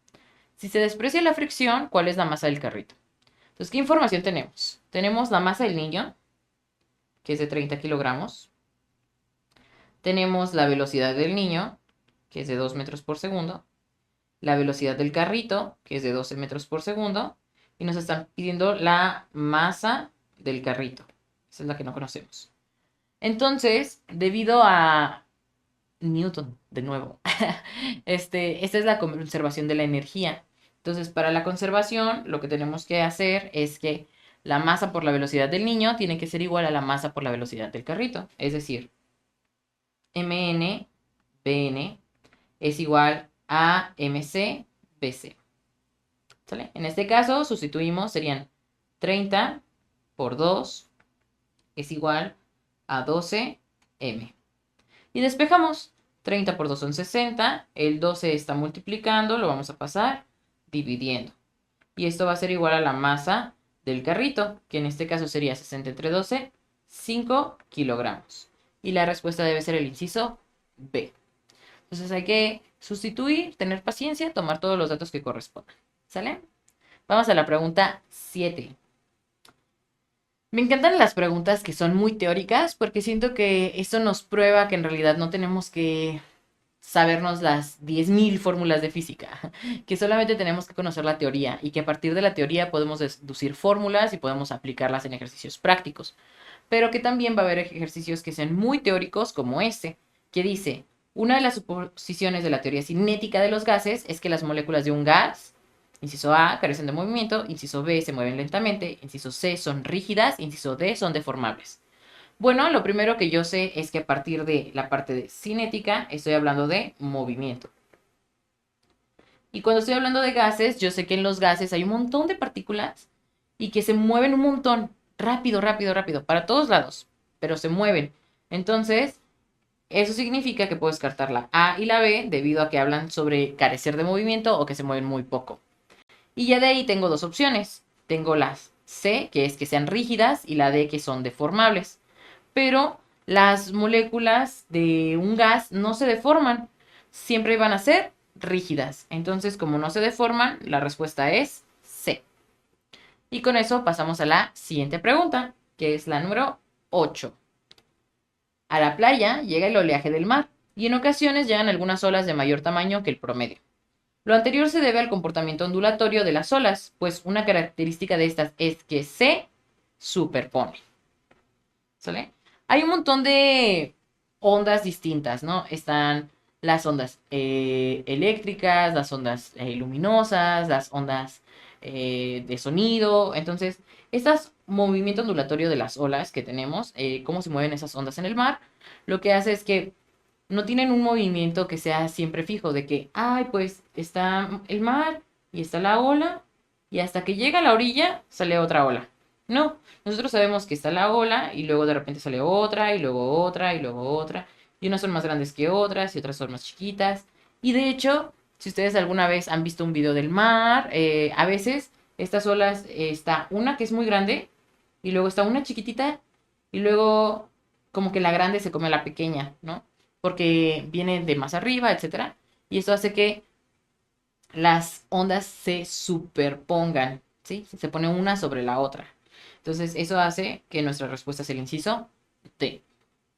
Si se desprecia la fricción, ¿cuál es la masa del carrito? Entonces, ¿qué información tenemos? Tenemos la masa del niño, que es de 30 kilogramos. Tenemos la velocidad del niño, que es de 2 metros por segundo. La velocidad del carrito, que es de 12 metros por segundo. Y nos están pidiendo la masa del carrito. Esa es la que no conocemos. Entonces, debido a Newton, de nuevo, esta es la conservación de la energía. Entonces, para la conservación, lo que tenemos que hacer es que la masa por la velocidad del niño tiene que ser igual a la masa por la velocidad del carrito. Es decir, Mn, Bn es igual a Mc, Bc. ¿Sale? En este caso, sustituimos, serían 30 por 2 es igual a 12m. Y despejamos. 30 por 2 son 60. El 12 está multiplicando, lo vamos a pasar dividiendo. Y esto va a ser igual a la masa del carrito, que en este caso sería 60 entre 12, 5 kilogramos. Y la respuesta debe ser el inciso B. Entonces hay que sustituir, tener paciencia, tomar todos los datos que correspondan. ¿Sale? Vamos a la pregunta 7. Me encantan las preguntas que son muy teóricas porque siento que esto nos prueba que en realidad no tenemos que sabernos las 10.000 fórmulas de física, que solamente tenemos que conocer la teoría y que a partir de la teoría podemos deducir fórmulas y podemos aplicarlas en ejercicios prácticos, pero que también va a haber ejercicios que sean muy teóricos como este, que dice, una de las suposiciones de la teoría cinética de los gases es que las moléculas de un gas, inciso A, carecen de movimiento, inciso B, se mueven lentamente, inciso C, son rígidas, inciso D, son deformables. Bueno, lo primero que yo sé es que a partir de la parte de cinética estoy hablando de movimiento. Y cuando estoy hablando de gases, yo sé que en los gases hay un montón de partículas y que se mueven un montón, rápido, rápido, rápido, para todos lados, pero se mueven. Entonces, eso significa que puedo descartar la A y la B debido a que hablan sobre carecer de movimiento o que se mueven muy poco. Y ya de ahí tengo dos opciones. Tengo la C, que es que sean rígidas, y la D, que son deformables. Pero las moléculas de un gas no se deforman, siempre van a ser rígidas. Entonces, como no se deforman, la respuesta es C. Y con eso pasamos a la siguiente pregunta, que es la número 8. A la playa llega el oleaje del mar y en ocasiones llegan algunas olas de mayor tamaño que el promedio. Lo anterior se debe al comportamiento ondulatorio de las olas, pues una característica de estas es que se superponen. ¿Sale? Hay un montón de ondas distintas, ¿no? Están las ondas eléctricas, las ondas luminosas, las ondas de sonido. Entonces, este movimiento ondulatorio de las olas que tenemos, cómo se mueven esas ondas en el mar, lo que hace es que no tienen un movimiento que sea siempre fijo, de que, ay, pues está el mar y está la ola, y hasta que llega a la orilla sale otra ola. No, nosotros sabemos que está la ola y luego de repente sale otra y luego otra y luego otra. Y unas son más grandes que otras y otras son más chiquitas. Y de hecho, si ustedes alguna vez han visto un video del mar, a veces estas olas está una que es muy grande y luego está una chiquitita y luego como que la grande se come a la pequeña, ¿no? Porque viene de más arriba, etcétera. Y esto hace que las ondas se superpongan, ¿sí? Se pone una sobre la otra. Entonces, eso hace que nuestra respuesta sea el inciso D,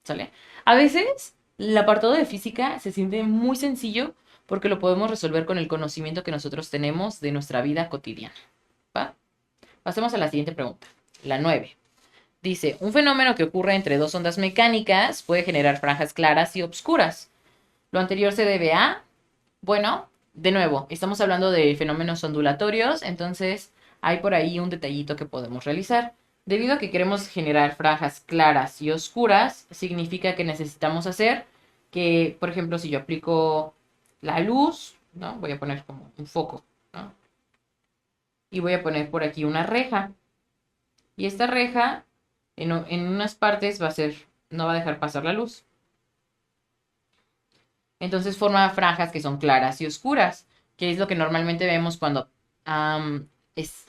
¿sale? A veces, el apartado de física se siente muy sencillo porque lo podemos resolver con el conocimiento que nosotros tenemos de nuestra vida cotidiana. ¿Va? Pasemos a la siguiente pregunta. La 9. Dice, un fenómeno que ocurre entre dos ondas mecánicas puede generar franjas claras y oscuras. Lo anterior se debe a... Bueno, de nuevo, estamos hablando de fenómenos ondulatorios, entonces hay por ahí un detallito que podemos realizar. Debido a que queremos generar franjas claras y oscuras, significa que necesitamos hacer que, por ejemplo, si yo aplico la luz, ¿no? Voy a poner como un foco, ¿no? Y voy a poner por aquí una reja. Y esta reja, en unas partes va a ser, no va a dejar pasar la luz. Entonces forma franjas que son claras y oscuras, que es lo que normalmente vemos cuando am, es,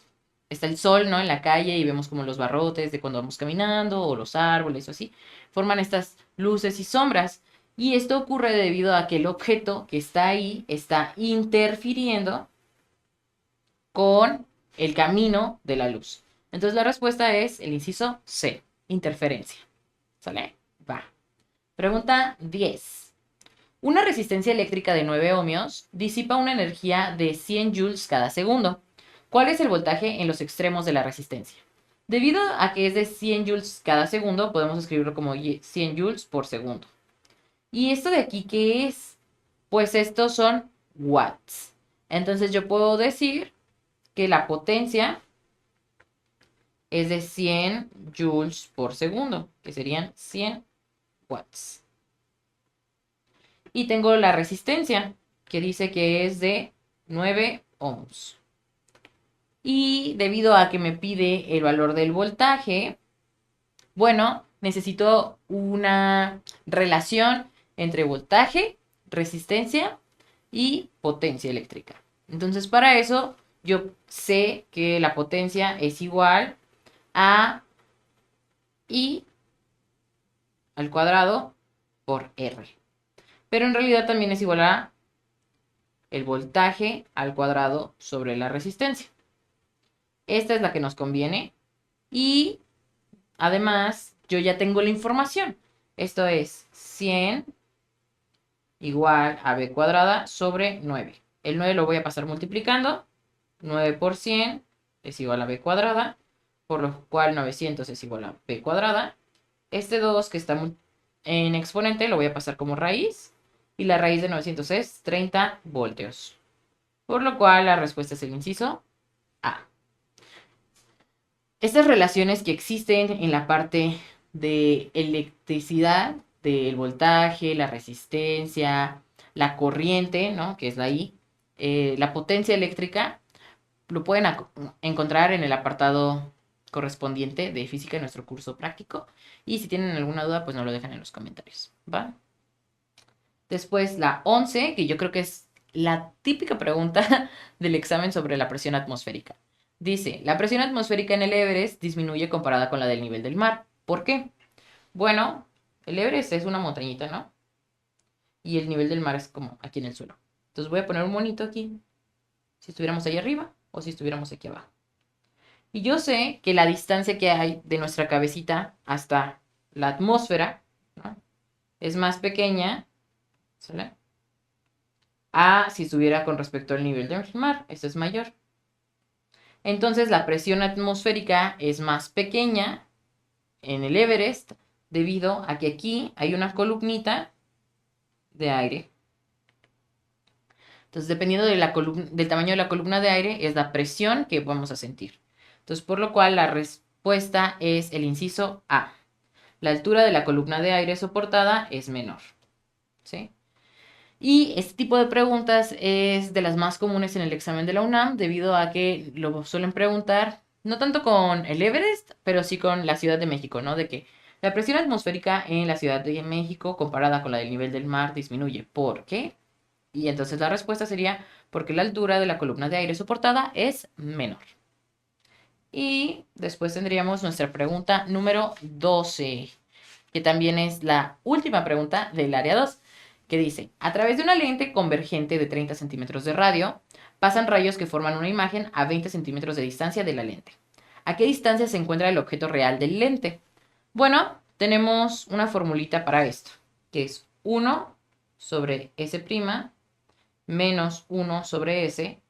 está el sol, ¿no? En la calle y vemos como los barrotes de cuando vamos caminando o los árboles o así. Forman estas luces y sombras. Y esto ocurre debido a que el objeto que está ahí está interfiriendo con el camino de la luz. Entonces la respuesta es el inciso C, interferencia. ¿Sale? Va. Pregunta 10. Una resistencia eléctrica de 9 ohmios disipa una energía de 100 joules cada segundo. ¿Cuál es el voltaje en los extremos de la resistencia? Debido a que es de 100 joules cada segundo, podemos escribirlo como 100 joules por segundo. ¿Y esto de aquí qué es? Pues estos son watts. Entonces yo puedo decir que la potencia es de 100 joules por segundo, que serían 100 watts. Y tengo la resistencia, que dice que es de 9 ohms. Y debido a que me pide el valor del voltaje, bueno, necesito una relación entre voltaje, resistencia y potencia eléctrica. Entonces, para eso, yo sé que la potencia es igual a I al cuadrado por R. Pero en realidad también es igual a el voltaje al cuadrado sobre la resistencia. Esta es la que nos conviene. Y además, yo ya tengo la información. Esto es 100 igual a b cuadrada sobre 9. El 9 lo voy a pasar multiplicando. 9 por 100 es igual a b cuadrada, por lo cual 900 es igual a b cuadrada. Este 2 que está en exponente lo voy a pasar como raíz. Y la raíz de 900 es 30 voltios. Por lo cual la respuesta es el inciso A. Estas relaciones que existen en la parte de electricidad, del voltaje, la resistencia, la corriente, ¿no? Que es la I, la potencia eléctrica, lo pueden encontrar en el apartado correspondiente de física en nuestro curso práctico. Y si tienen alguna duda, pues nos lo dejan en los comentarios, ¿va? Después la 11, que yo creo que es la típica pregunta del examen sobre la presión atmosférica. Dice, la presión atmosférica en el Everest disminuye comparada con la del nivel del mar. ¿Por qué? Bueno, el Everest es una montañita, ¿no? Y el nivel del mar es como aquí en el suelo. Entonces voy a poner un monito aquí, si estuviéramos ahí arriba o si estuviéramos aquí abajo. Y yo sé que la distancia que hay de nuestra cabecita hasta la atmósfera, ¿no? Es más pequeña, ¿sale? A si estuviera con respecto al nivel del mar. Esto es mayor. Entonces la presión atmosférica es más pequeña en el Everest debido a que aquí hay una columnita de aire. Entonces, dependiendo de del tamaño de la columna de aire, es la presión que vamos a sentir. Entonces, por lo cual la respuesta es el inciso A. La altura de la columna de aire soportada es menor. ¿Sí? Y este tipo de preguntas es de las más comunes en el examen de la UNAM, debido a que lo suelen preguntar, no tanto con el Everest, pero sí con la Ciudad de México, ¿no? De que la presión atmosférica en la Ciudad de México, comparada con la del nivel del mar, disminuye. ¿Por qué? Y entonces la respuesta sería porque la altura de la columna de aire soportada es menor. Y después tendríamos nuestra pregunta número 12, que también es la última pregunta del área 2, que dice, a través de una lente convergente de 30 centímetros de radio, pasan rayos que forman una imagen a 20 centímetros de distancia de la lente. ¿A qué distancia se encuentra el objeto real del lente? Bueno, tenemos una formulita para esto, que es 1 sobre S' menos 1 sobre S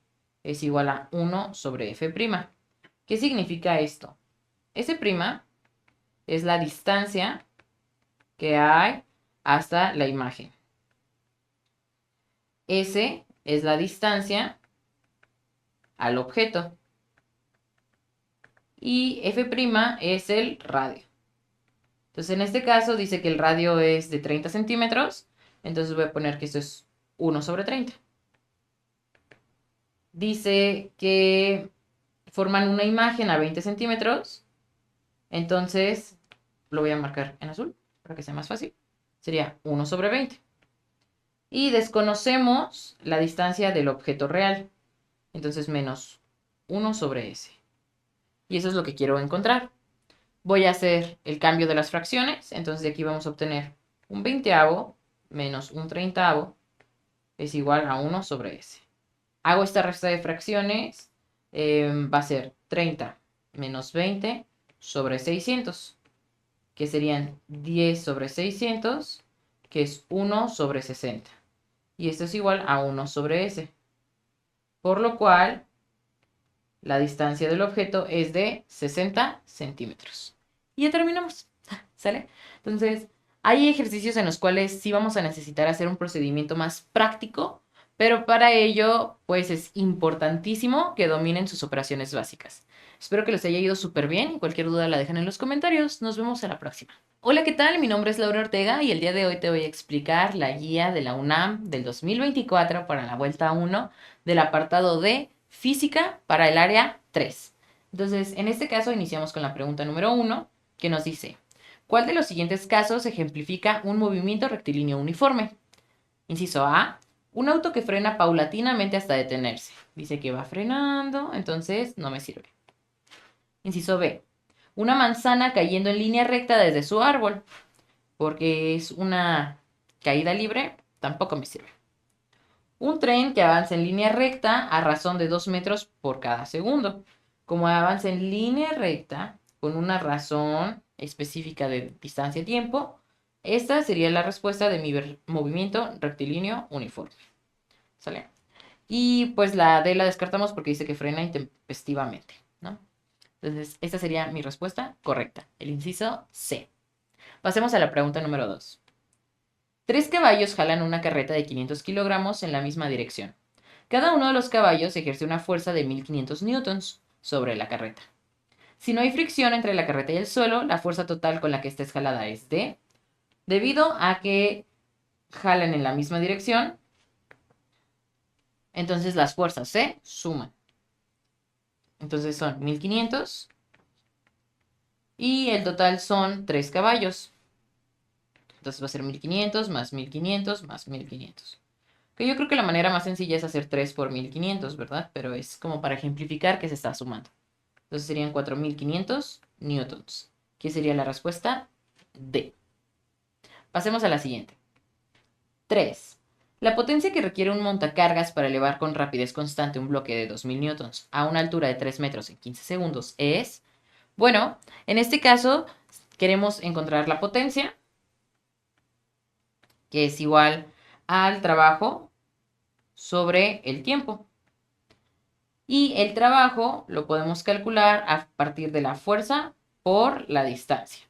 es igual a 1 sobre F'. ¿Qué significa esto? S' es la distancia que hay hasta la imagen. S es la distancia al objeto. Y F' es el radio. Entonces, en este caso dice que el radio es de 30 centímetros. Entonces voy a poner que esto es 1 sobre 30. Dice que forman una imagen a 20 centímetros. Entonces, lo voy a marcar en azul para que sea más fácil. Sería 1 sobre 20. Y desconocemos la distancia del objeto real. Entonces, menos 1 sobre S. Y eso es lo que quiero encontrar. Voy a hacer el cambio de las fracciones. Entonces, de aquí vamos a obtener un 20avo menos un 30avo es igual a 1 sobre S. Hago esta resta de fracciones. Va a ser 30 menos 20 sobre 600, que serían 10 sobre 600, que es 1 sobre 60. Y esto es igual a 1 sobre S. Por lo cual, la distancia del objeto es de 60 centímetros. Y ya terminamos. ¿Sale? Entonces, hay ejercicios en los cuales sí vamos a necesitar hacer un procedimiento más práctico, pero para ello, pues es importantísimo que dominen sus operaciones básicas. Espero que les haya ido súper bien y cualquier duda la dejan en los comentarios. Nos vemos a la próxima. Hola, ¿qué tal? Mi nombre es Laura Ortega y el día de hoy te voy a explicar la guía de la UNAM del 2024 para la vuelta 1 del apartado de Física para el área 3. Entonces, en este caso iniciamos con la pregunta número 1, que nos dice: ¿cuál de los siguientes casos ejemplifica un movimiento rectilíneo uniforme? Inciso A, un auto que frena paulatinamente hasta detenerse. Dice que va frenando, entonces no me sirve. Inciso B, una manzana cayendo en línea recta desde su árbol, porque es una caída libre, tampoco me sirve. Un tren que avanza en línea recta a razón de 2 metros por cada segundo. Como avanza en línea recta con una razón específica de distancia-tiempo, esta sería la respuesta de mi movimiento rectilíneo uniforme. ¿Sale? Y pues la D la descartamos porque dice que frena intempestivamente, ¿no? Entonces, esta sería mi respuesta correcta, el inciso C. Pasemos a la pregunta número 2. 3 caballos jalan una carreta de 500 kilogramos en la misma dirección. Cada uno de los caballos ejerce una fuerza de 1500 newtons sobre la carreta. Si no hay fricción entre la carreta y el suelo, la fuerza total con la que esta es jalada es D. Debido a que jalan en la misma dirección, entonces las fuerzas se suman. Entonces son 1500 y el total son 3 caballos. Entonces va a ser 1500 más 1500 más 1500. Que yo creo que la manera más sencilla es hacer 3 por 1500, ¿verdad? Pero es como para ejemplificar que se está sumando. Entonces serían 4500 newtons, que sería la respuesta D. Pasemos a la siguiente. 3. La potencia que requiere un montacargas para elevar con rapidez constante un bloque de 2000 newtons a una altura de 3 metros en 15 segundos es... Bueno, en este caso queremos encontrar la potencia, que es igual al trabajo sobre el tiempo. Y el trabajo lo podemos calcular a partir de la fuerza por la distancia.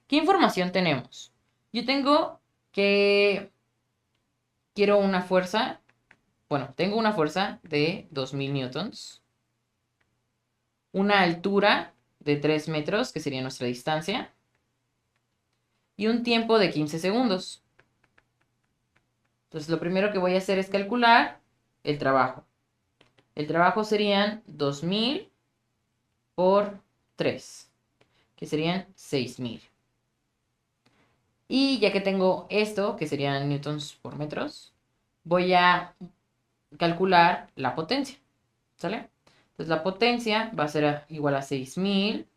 ¿Qué información tenemos? Yo tengo que quiero una fuerza, tengo una fuerza de 2000 newtons, una altura de 3 metros, que sería nuestra distancia, y un tiempo de 15 segundos. Entonces, lo primero que voy a hacer es calcular el trabajo. El trabajo serían 2000 por 3, que serían 6000. Y ya que tengo esto, que serían newtons por metros, voy a calcular la potencia. ¿Sale? Entonces la potencia va a ser igual a 6000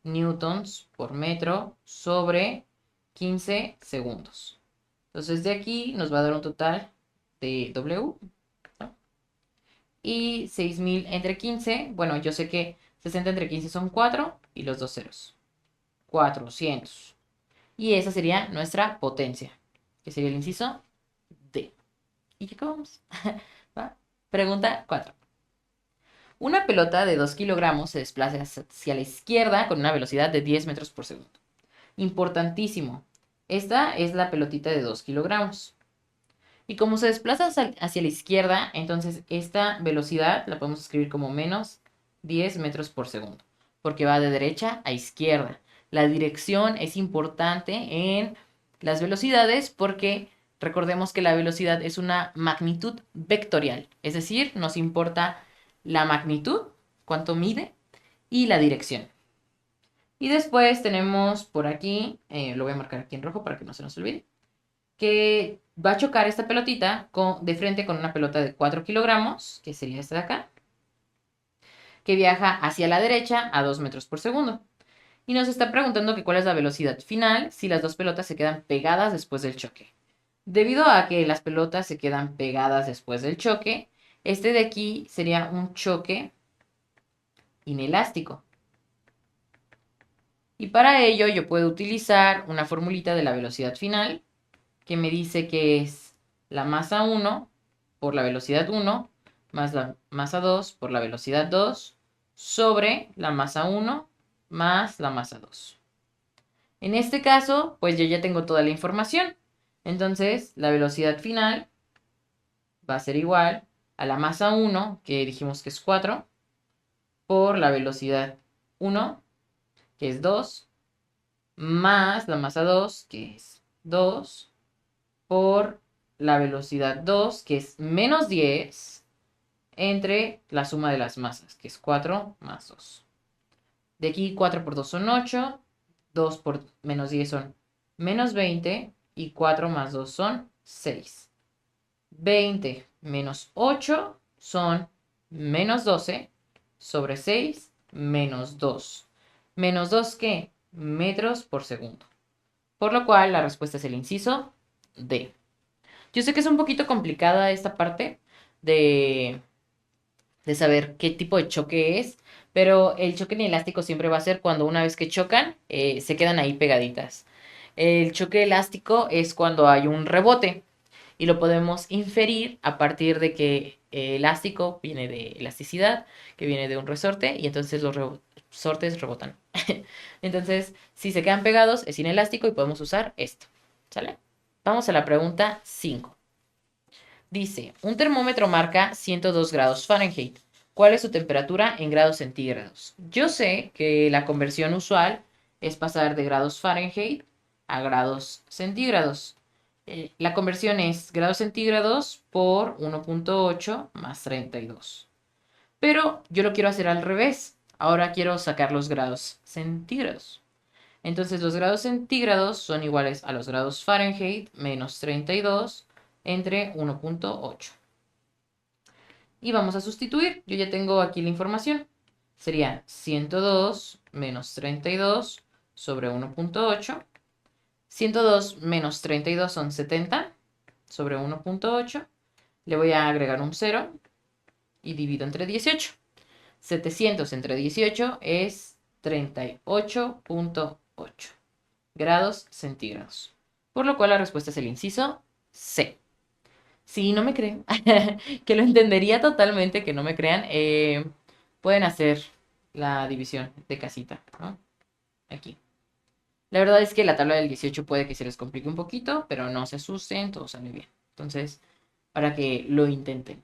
newtons por metro sobre 15 segundos. Entonces de aquí nos va a dar un total de W, ¿no? Y 6000 entre 15, bueno, yo sé que 60 entre 15 son 4 y los dos ceros. 400. Y esa sería nuestra potencia, que sería el inciso D. y ya acabamos. ¿Va? Pregunta 4. Una pelota de 2 kilogramos se desplaza hacia la izquierda con una velocidad de 10 metros por segundo. Importantísimo. Esta es la pelotita de 2 kilogramos. Y como se desplaza hacia la izquierda, entonces esta velocidad la podemos escribir como menos 10 metros por segundo, porque va de derecha a izquierda. La dirección es importante en las velocidades porque recordemos que la velocidad es una magnitud vectorial, es decir, nos importa la magnitud, cuánto mide, y la dirección. Y después tenemos por aquí, lo voy a marcar aquí en rojo para que no se nos olvide, que va a chocar esta pelotita de frente con una pelota de 4 kilogramos, que sería esta de acá, que viaja hacia la derecha a 2 metros por segundo. Y nos está preguntando que cuál es la velocidad final si las dos pelotas se quedan pegadas después del choque. Debido a que las pelotas se quedan pegadas después del choque, este de aquí sería un choque inelástico. Y para ello yo puedo utilizar una formulita de la velocidad final que me dice que es la masa 1 por la velocidad 1 más la masa 2 por la velocidad 2 sobre la masa 1 más la masa 2. En este caso, pues yo ya tengo toda la información. Entonces, la velocidad final va a ser igual a la masa 1, que dijimos que es 4, por la velocidad 1, que es 2, más la masa 2, que es 2, por la velocidad 2, que es menos 10, entre la suma de las masas, que es 4 más 2. De aquí 4 por 2 son 8, 2 por menos 10 son menos 20 y 4 más 2 son 6. 20 menos 8 son menos 12 sobre 6 menos 2. ¿Menos 2 qué? Metros por segundo. Por lo cual la respuesta es el inciso D. Yo sé que es un poquito complicada esta parte de, de saber qué tipo de choque es, pero el choque inelástico siempre va a ser cuando una vez que chocan, se quedan ahí pegaditas. El choque elástico es cuando hay un rebote y lo podemos inferir a partir de que elástico viene de elasticidad, que viene de un resorte, y entonces los resortes rebotan. Entonces, si se quedan pegados, es inelástico y podemos usar esto. ¿Sale? Vamos a la pregunta 5. Dice, un termómetro marca 102 grados Fahrenheit. ¿Cuál es su temperatura en grados centígrados? Yo sé que la conversión usual es pasar de grados Fahrenheit a grados centígrados. La conversión es grados centígrados por 1.8 más 32. Pero yo lo quiero hacer al revés. Ahora quiero sacar los grados centígrados. Entonces los grados centígrados son iguales a los grados Fahrenheit menos 32 entre 1.8. Y vamos a sustituir. Yo ya tengo aquí la información. Sería 102 menos 32 sobre 1.8. 102 menos 32 son 70 sobre 1.8. Le voy a agregar un 0 y divido entre 18. 700 entre 18 es 38.8 grados centígrados. Por lo cual la respuesta es el inciso C. Si no me creen, que lo entendería totalmente, que no me crean, pueden hacer la división de casita, ¿no? Aquí. La verdad es que la tabla del 18 puede que se les complique un poquito, pero no se asusten, todo sale bien. Entonces, para que lo intenten.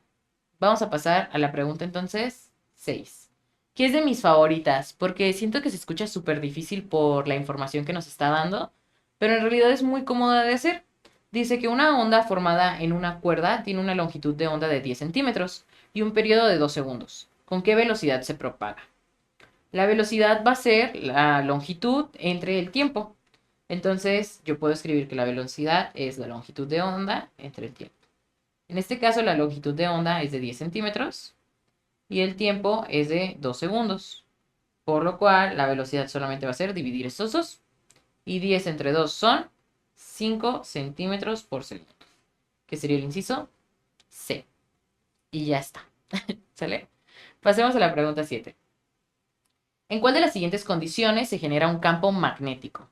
Vamos a pasar a la pregunta entonces 6, que es de mis favoritas, porque siento que se escucha súper difícil por la información que nos está dando, pero en realidad es muy cómoda de hacer. Dice que una onda formada en una cuerda tiene una longitud de onda de 10 centímetros y un periodo de 2 segundos. ¿Con qué velocidad se propaga? La velocidad va a ser la longitud entre el tiempo. Entonces, yo puedo escribir que la velocidad es la longitud de onda entre el tiempo. En este caso, la longitud de onda es de 10 centímetros y el tiempo es de 2 segundos. Por lo cual, la velocidad solamente va a ser dividir estos dos. Y 10 entre 2 son 5 centímetros por segundo, que sería el inciso C. Y ya está. ¿Sale? Pasemos a la pregunta 7. ¿En cuál de las siguientes condiciones se genera un campo magnético?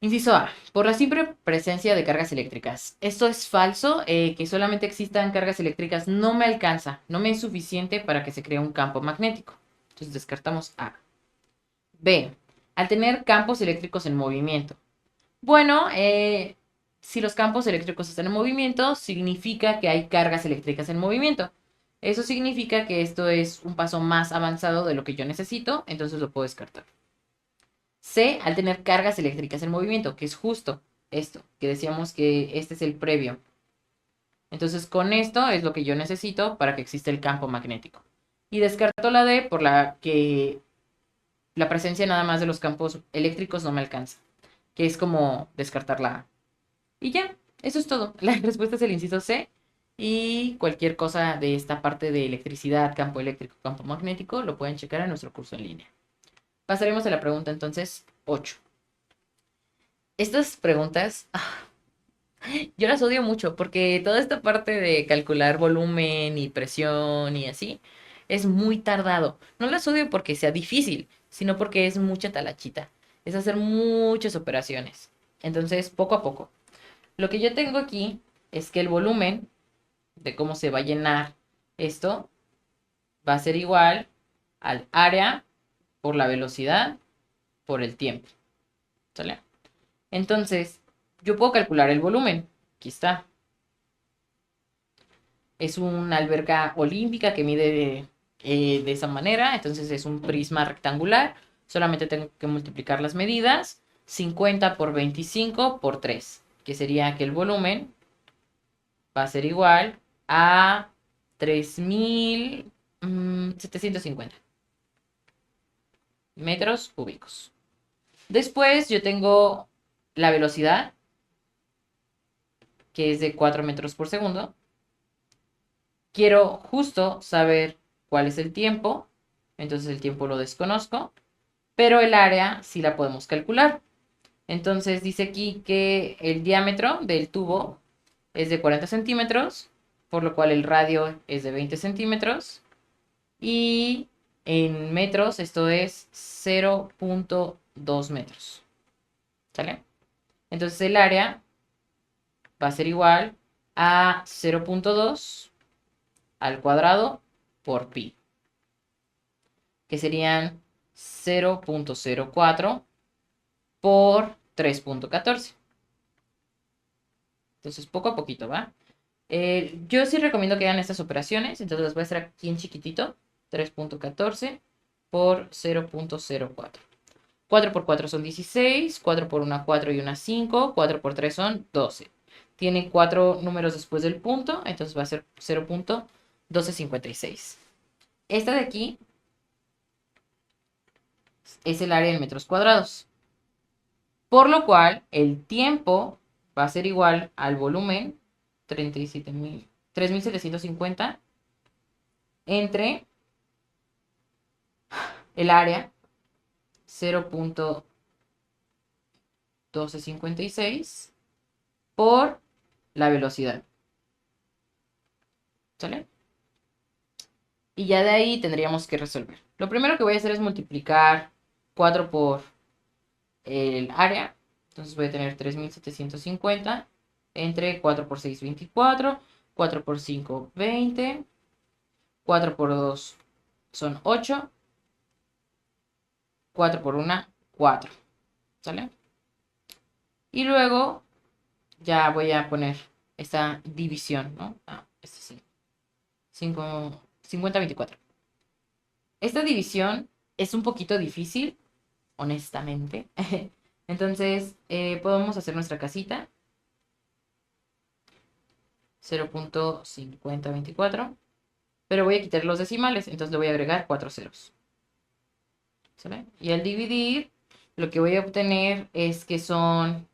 Inciso A. Por la simple presencia de cargas eléctricas. Esto es falso, que solamente existan cargas eléctricas no me alcanza, no me es suficiente para que se cree un campo magnético. Entonces descartamos A. B. Al tener campos eléctricos en movimiento. Bueno, si los campos eléctricos están en movimiento, significa que hay cargas eléctricas en movimiento. Eso significa que esto es un paso más avanzado de lo que yo necesito, entonces lo puedo descartar. C, al tener cargas eléctricas en movimiento, que es justo esto, que decíamos que este es el previo. Entonces, con esto es lo que yo necesito para que exista el campo magnético. Y descarto la D por la que la presencia nada más de los campos eléctricos no me alcanza, que es como descartar la A. Y ya, eso es todo. La respuesta es el inciso C. Y cualquier cosa de esta parte de electricidad, campo eléctrico, campo magnético, lo pueden checar en nuestro curso en línea. Pasaremos a la pregunta entonces 8. Estas preguntas, yo las odio mucho porque toda esta parte de calcular volumen y presión y así es muy tardado. No las odio porque sea difícil, sino porque es mucha talachita. Es hacer muchas operaciones. Entonces, poco a poco. Lo que yo tengo aquí es que el volumen de cómo se va a llenar esto va a ser igual al área por la velocidad por el tiempo. ¿Sale? Entonces, yo puedo calcular el volumen. Aquí está. Es una alberca olímpica que mide de esa manera. Entonces es un prisma rectangular. Solamente tengo que multiplicar las medidas. 50 por 25 por 3. Que sería que el volumen va a ser igual a 3.750 metros cúbicos. Después yo tengo la velocidad, que es de 4 metros por segundo. Quiero justo saber cuál es el tiempo, entonces el tiempo lo desconozco, pero el área sí la podemos calcular. Entonces dice aquí que el diámetro del tubo es de 40 centímetros, por lo cual el radio es de 20 centímetros y en metros esto es 0.2 metros. ¿Sale? Entonces el área va a ser igual a 0.2 al cuadrado por pi, que serían 0.04 por 3.14. Entonces, poco a poquito, ¿va? Yo sí recomiendo que hagan estas operaciones, entonces las voy a hacer aquí en chiquitito, 3.14 por 0.04. 4 por 4 son 16, 4 por 1 4 y 1 5, 4 por 3 son 12. Tiene 4 números después del punto, entonces va a ser 0.1256. Esta de aquí es el área en metros cuadrados. Por lo cual, el tiempo va a ser igual al volumen 3.750 entre el área 0.1256 por la velocidad. ¿Sale? Y ya de ahí tendríamos que resolver. Lo primero que voy a hacer es multiplicar 4 por el área. Entonces voy a tener 3.750 entre 4 por 6, 24. 4 por 5, 20. 4 por 2 son 8. 4 por 1, 4. ¿Sale? Y luego ya voy a poner esta división, ¿no? Este sí. 5, 50, 24. Esta división es un poquito difícil, honestamente. Entonces, podemos hacer nuestra casita. 0.5024. Pero voy a quitar los decimales, entonces le voy a agregar 4 ceros. ¿Sale? Y al dividir, lo que voy a obtener es que son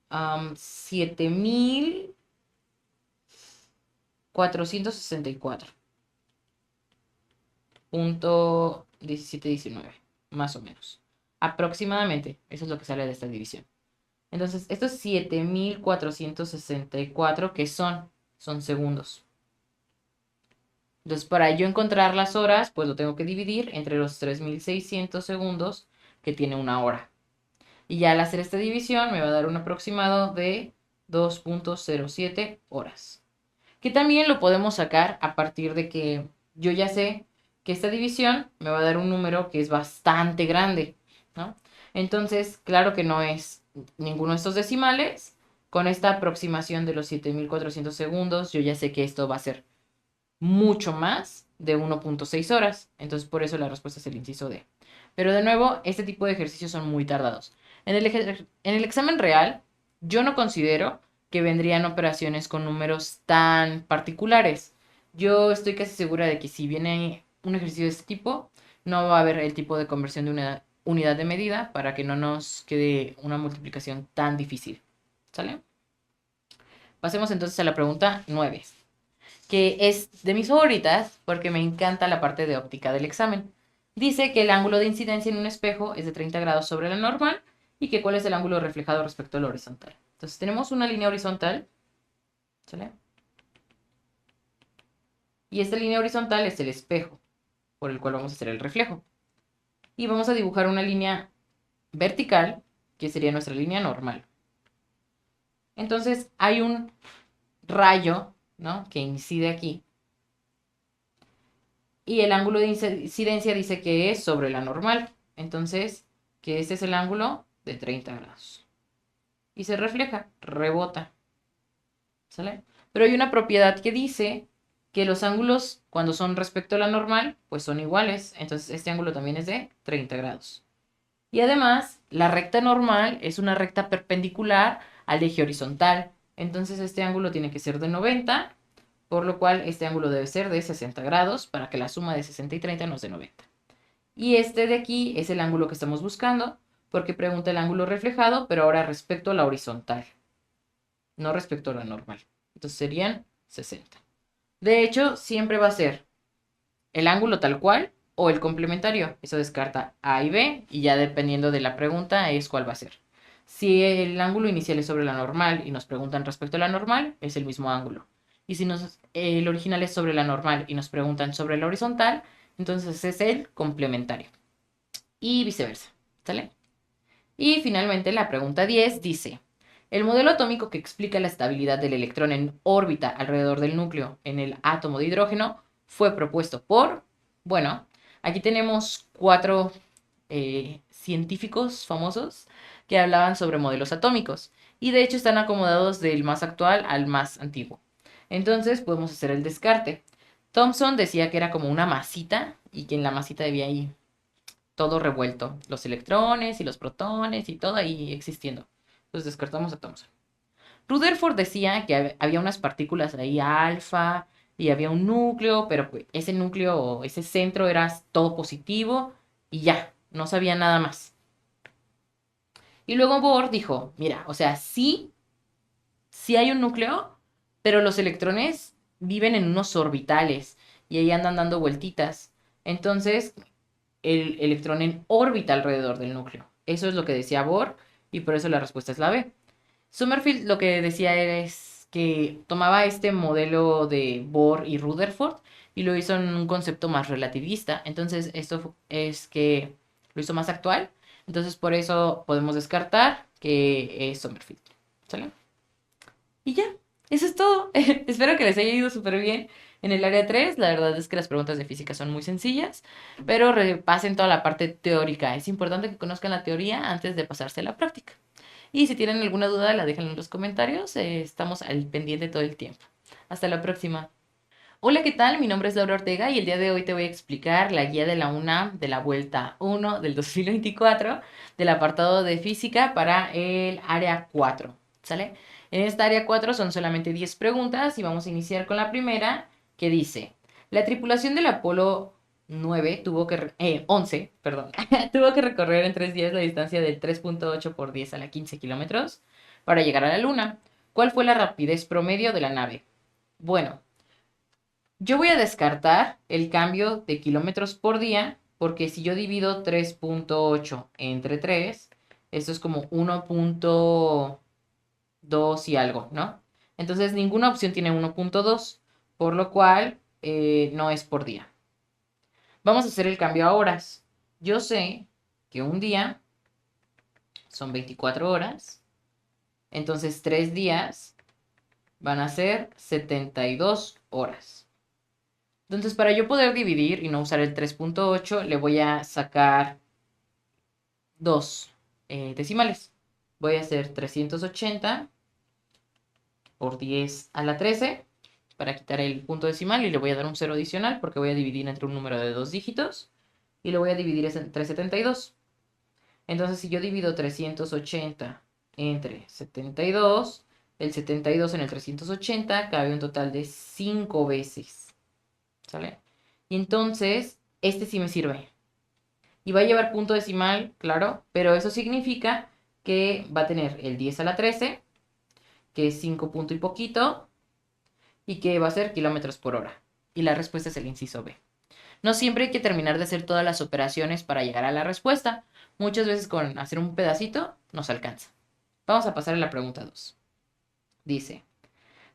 7.464.1719, más o menos. Aproximadamente, eso es lo que sale de esta división. Entonces, estos 7.464, ¿qué son? Son segundos. Entonces, para yo encontrar las horas, pues lo tengo que dividir entre los 3.600 segundos que tiene una hora. Y ya al hacer esta división me va a dar un aproximado de 2.07 horas. Que también lo podemos sacar a partir de que yo ya sé que esta división me va a dar un número que es bastante grande, ¿no? Entonces, claro que no es ninguno de estos decimales. Con esta aproximación de los 7400 segundos, yo ya sé que esto va a ser mucho más de 1.6 horas. Entonces, por eso la respuesta es el inciso D. Pero de nuevo, este tipo de ejercicios son muy tardados. En el examen real, yo no considero que vendrían operaciones con números tan particulares. Yo estoy casi segura de que si viene un ejercicio de este tipo, no va a haber el tipo de conversión de una unidad de medida para que no nos quede una multiplicación tan difícil. ¿Sale? Pasemos entonces a la pregunta 9, que es de mis favoritas porque me encanta la parte de óptica del examen. Dice que el ángulo de incidencia en un espejo es de 30 grados sobre la normal y que cuál es el ángulo reflejado respecto al horizontal. Entonces tenemos una línea horizontal, ¿sale? Y esta línea horizontal es el espejo por el cual vamos a hacer el reflejo. Y vamos a dibujar una línea vertical, que sería nuestra línea normal. Entonces hay un rayo, ¿no?, que incide aquí. Y el ángulo de incidencia dice que es sobre la normal. Entonces, que este es el ángulo de 30 grados. Y se refleja, rebota. ¿Sale? Pero hay una propiedad que dice que los ángulos, cuando son respecto a la normal, pues son iguales. Entonces, este ángulo también es de 30 grados. Y además, la recta normal es una recta perpendicular al eje horizontal. Entonces, este ángulo tiene que ser de 90, por lo cual este ángulo debe ser de 60 grados para que la suma de 60 y 30 nos dé 90. Y este de aquí es el ángulo que estamos buscando, porque pregunta el ángulo reflejado, pero ahora respecto a la horizontal, no respecto a la normal. Entonces serían 60. De hecho, siempre va a ser el ángulo tal cual o el complementario. Eso descarta A y B y ya dependiendo de la pregunta es cuál va a ser. Si el ángulo inicial es sobre la normal y nos preguntan respecto a la normal, es el mismo ángulo. Y si el original es sobre la normal y nos preguntan sobre la horizontal, entonces es el complementario. Y viceversa. ¿Sale? Y finalmente la pregunta 10 dice, el modelo atómico que explica la estabilidad del electrón en órbita alrededor del núcleo en el átomo de hidrógeno fue propuesto por, bueno, aquí tenemos 4 científicos famosos que hablaban sobre modelos atómicos y de hecho están acomodados del más actual al más antiguo. Entonces podemos hacer el descarte. Thomson decía que era como una masita y que en la masita debía ir todo revuelto, los electrones y los protones y todo ahí existiendo. Entonces descartamos a Thomson. Rutherford decía que había unas partículas ahí alfa y había un núcleo, pero pues, ese núcleo o ese centro era todo positivo y ya, no sabía nada más. Y luego Bohr dijo, mira, o sea, sí hay un núcleo, pero los electrones viven en unos orbitales y ahí andan dando vueltitas. Entonces, el electrón en órbita alrededor del núcleo. Eso es lo que decía Bohr y por eso la respuesta es la B. Sommerfeld lo que decía es que tomaba este modelo de Bohr y Rutherford y lo hizo en un concepto más relativista. Entonces, esto es que lo hizo más actual. Entonces, por eso podemos descartar que es Sommerfeld. ¿Sale? Y ya, eso es todo. Espero que les haya ido súper bien en el área 3. La verdad es que las preguntas de física son muy sencillas, pero repasen toda la parte teórica. Es importante que conozcan la teoría antes de pasarse a la práctica. Y si tienen alguna duda, la dejan en los comentarios. Estamos al pendiente todo el tiempo. Hasta la próxima. Hola, ¿qué tal? Mi nombre es Laura Ortega y el día de hoy te voy a explicar la guía de la UNAM de la vuelta 1 del 2024 del apartado de física para el área 4. ¿Sale? En esta área 4 son solamente 10 preguntas y vamos a iniciar con la primera que dice, la tripulación del Apolo 9 11, perdón, tuvo que recorrer en 3 días la distancia del 3.8 por 10 a la 15 kilómetros para llegar a la Luna. ¿Cuál fue la rapidez promedio de la nave? Bueno, yo voy a descartar el cambio de kilómetros por día, porque si yo divido 3.8 entre 3, esto es como 1.2 y algo, ¿no? Entonces ninguna opción tiene 1.2, por lo cual no es por día. Vamos a hacer el cambio a horas. Yo sé que un día son 24 horas. Entonces 3 días van a ser 72 horas. Entonces, para yo poder dividir y no usar el 3.8, le voy a sacar dos decimales. Voy a hacer 380 por 10 a la 13 para quitar el punto decimal y le voy a dar un 0 adicional porque voy a dividir entre un número de 2 dígitos y lo voy a dividir entre 72. Entonces, si yo divido 380 entre 72, el 72 en el 380 cabe un total de 5 veces. ¿Sale? Y entonces, este sí me sirve. Y va a llevar punto decimal, claro, pero eso significa que va a tener el 10 a la 13, que es 5 punto y poquito, y que va a ser kilómetros por hora. Y la respuesta es el inciso B. No siempre hay que terminar de hacer todas las operaciones para llegar a la respuesta. Muchas veces con hacer un pedacito nos alcanza. Vamos a pasar a la pregunta 2. Dice,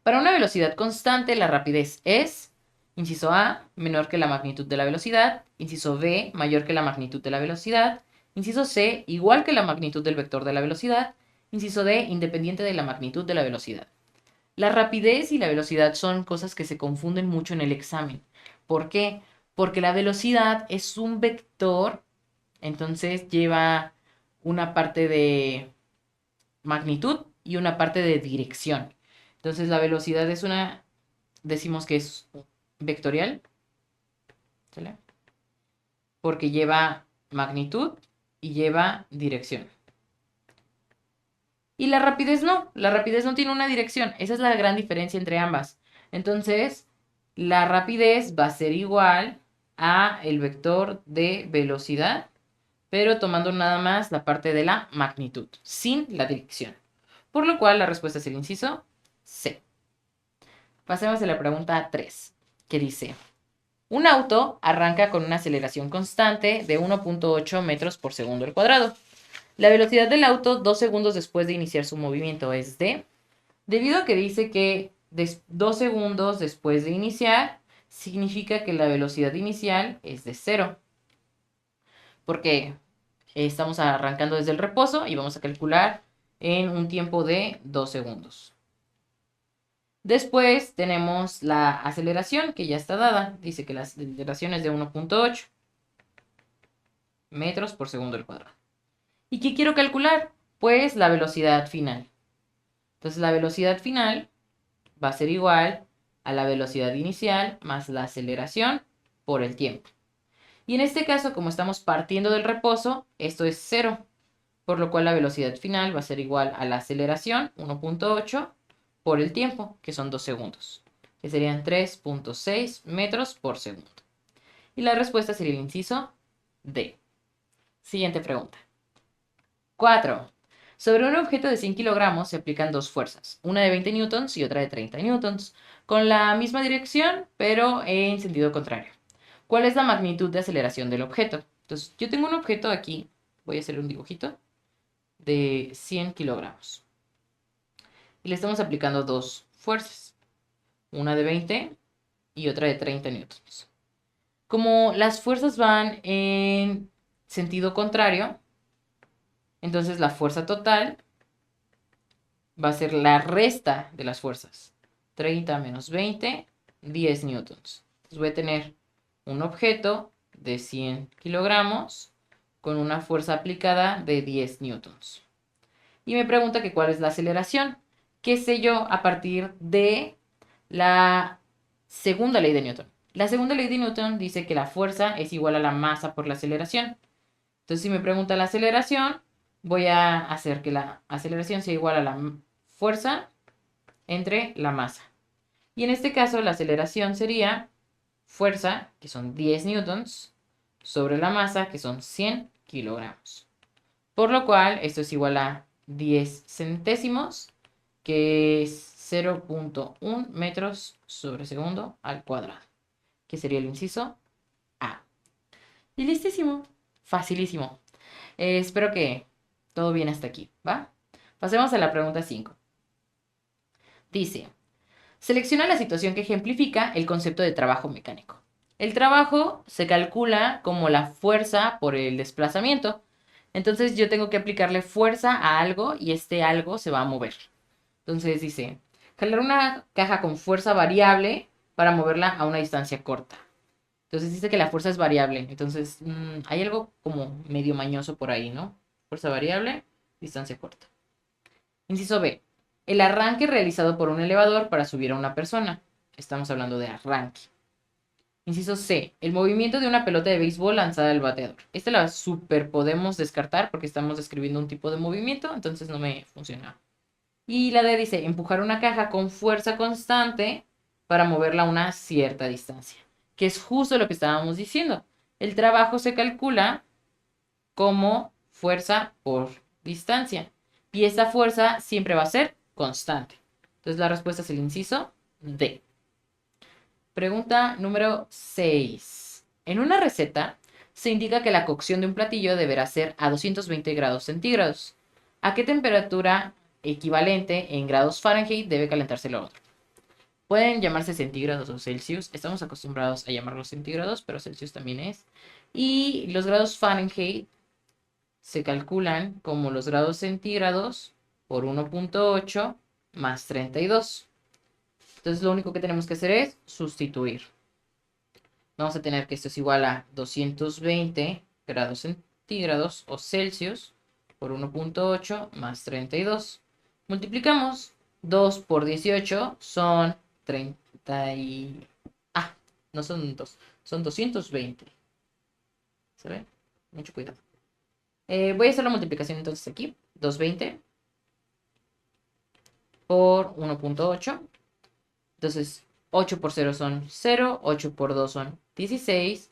para una velocidad constante, la rapidez es, inciso A, menor que la magnitud de la velocidad, inciso B, mayor que la magnitud de la velocidad, inciso C, igual que la magnitud del vector de la velocidad, inciso D, independiente de la magnitud de la velocidad. La rapidez y la velocidad son cosas que se confunden mucho en el examen. ¿Por qué? Porque la velocidad es un vector, entonces lleva una parte de magnitud y una parte de dirección. Entonces la velocidad es una, decimos que es vectorial, ¿sale? Porque lleva magnitud y lleva dirección. Y la rapidez no tiene una dirección. Esa es la gran diferencia entre ambas. Entonces, la rapidez va a ser igual a el vector de velocidad, pero tomando nada más la parte de la magnitud, sin la dirección. Por lo cual, la respuesta es el inciso C. Pasemos a la pregunta 3, que dice, un auto arranca con una aceleración constante de 1.8 metros por segundo al cuadrado. La velocidad del auto 2 segundos después de iniciar su movimiento es de, debido a que dice que 2 segundos después de iniciar, significa que la velocidad inicial es de 0. Porque estamos arrancando desde el reposo y vamos a calcular en un tiempo de 2 segundos. Después tenemos la aceleración que ya está dada. Dice que la aceleración es de 1.8 metros por segundo al cuadrado. ¿Y qué quiero calcular? Pues la velocidad final. Entonces la velocidad final va a ser igual a la velocidad inicial más la aceleración por el tiempo. Y en este caso, como estamos partiendo del reposo, esto es 0, por lo cual la velocidad final va a ser igual a la aceleración, 1.8, por el tiempo, que son 2 segundos, que serían 3.6 metros por segundo. Y la respuesta sería el inciso D. Siguiente pregunta. 4. Sobre un objeto de 100 kilogramos se aplican dos fuerzas, una de 20 newtons y otra de 30 newtons, con la misma dirección, pero en sentido contrario. ¿Cuál es la magnitud de aceleración del objeto? Entonces, yo tengo un objeto aquí, voy a hacer un dibujito, de 100 kilogramos. Y le estamos aplicando dos fuerzas, una de 20 y otra de 30 newtons. Como las fuerzas van en sentido contrario, entonces la fuerza total va a ser la resta de las fuerzas. 30 menos 20, 10 newtons. Entonces voy a tener un objeto de 100 kilogramos con una fuerza aplicada de 10 newtons. Y me pregunta que cuál es la aceleración. ¿Qué sé yo a partir de la segunda ley de Newton? La segunda ley de Newton dice que la fuerza es igual a la masa por la aceleración. Entonces, si me pregunta la aceleración, voy a hacer que la aceleración sea igual a la fuerza entre la masa. Y en este caso, la aceleración sería fuerza, que son 10 newtons, sobre la masa, que son 100 kilogramos. Por lo cual, esto es igual a 10 centésimos, que es 0.1 metros sobre segundo al cuadrado, que sería el inciso A. Y listísimo, facilísimo. Espero que todo bien hasta aquí, ¿va? Pasemos a la pregunta 5. Dice, selecciona la situación que ejemplifica el concepto de trabajo mecánico. El trabajo se calcula como la fuerza por el desplazamiento. Entonces yo tengo que aplicarle fuerza a algo y este algo se va a mover. Entonces dice, jalar una caja con fuerza variable para moverla a una distancia corta. Entonces dice que la fuerza es variable. Entonces hay algo como medio mañoso por ahí, ¿no? Fuerza variable, distancia corta. Inciso B. El arranque realizado por un elevador para subir a una persona. Estamos hablando de arranque. Inciso C. El movimiento de una pelota de béisbol lanzada al bateador. Esta la super podemos descartar porque estamos describiendo un tipo de movimiento, entonces no me funciona. Y la D dice empujar una caja con fuerza constante para moverla a una cierta distancia, que es justo lo que estábamos diciendo. El trabajo se calcula como fuerza por distancia y esta fuerza siempre va a ser constante. Entonces la respuesta es el inciso D. Pregunta número 6. En una receta se indica que la cocción de un platillo deberá ser a 220 grados centígrados. ¿A qué temperatura equivalente en grados Fahrenheit debe calentarse lo otro? Pueden llamarse centígrados o Celsius. Estamos acostumbrados a llamarlos centígrados, pero Celsius también es. Y los grados Fahrenheit se calculan como los grados centígrados por 1.8 más 32. Entonces lo único que tenemos que hacer es sustituir. Vamos a tener que esto es igual a 220 grados centígrados o Celsius por 1.8 más 32. Multiplicamos 2 por 18 son 30 y... Ah, no son 2, son 220. ¿Se ve? Mucho cuidado. Voy a hacer la multiplicación entonces aquí. 220 por 1.8. Entonces, 8 por 0 son 0, 8 por 2 son 16,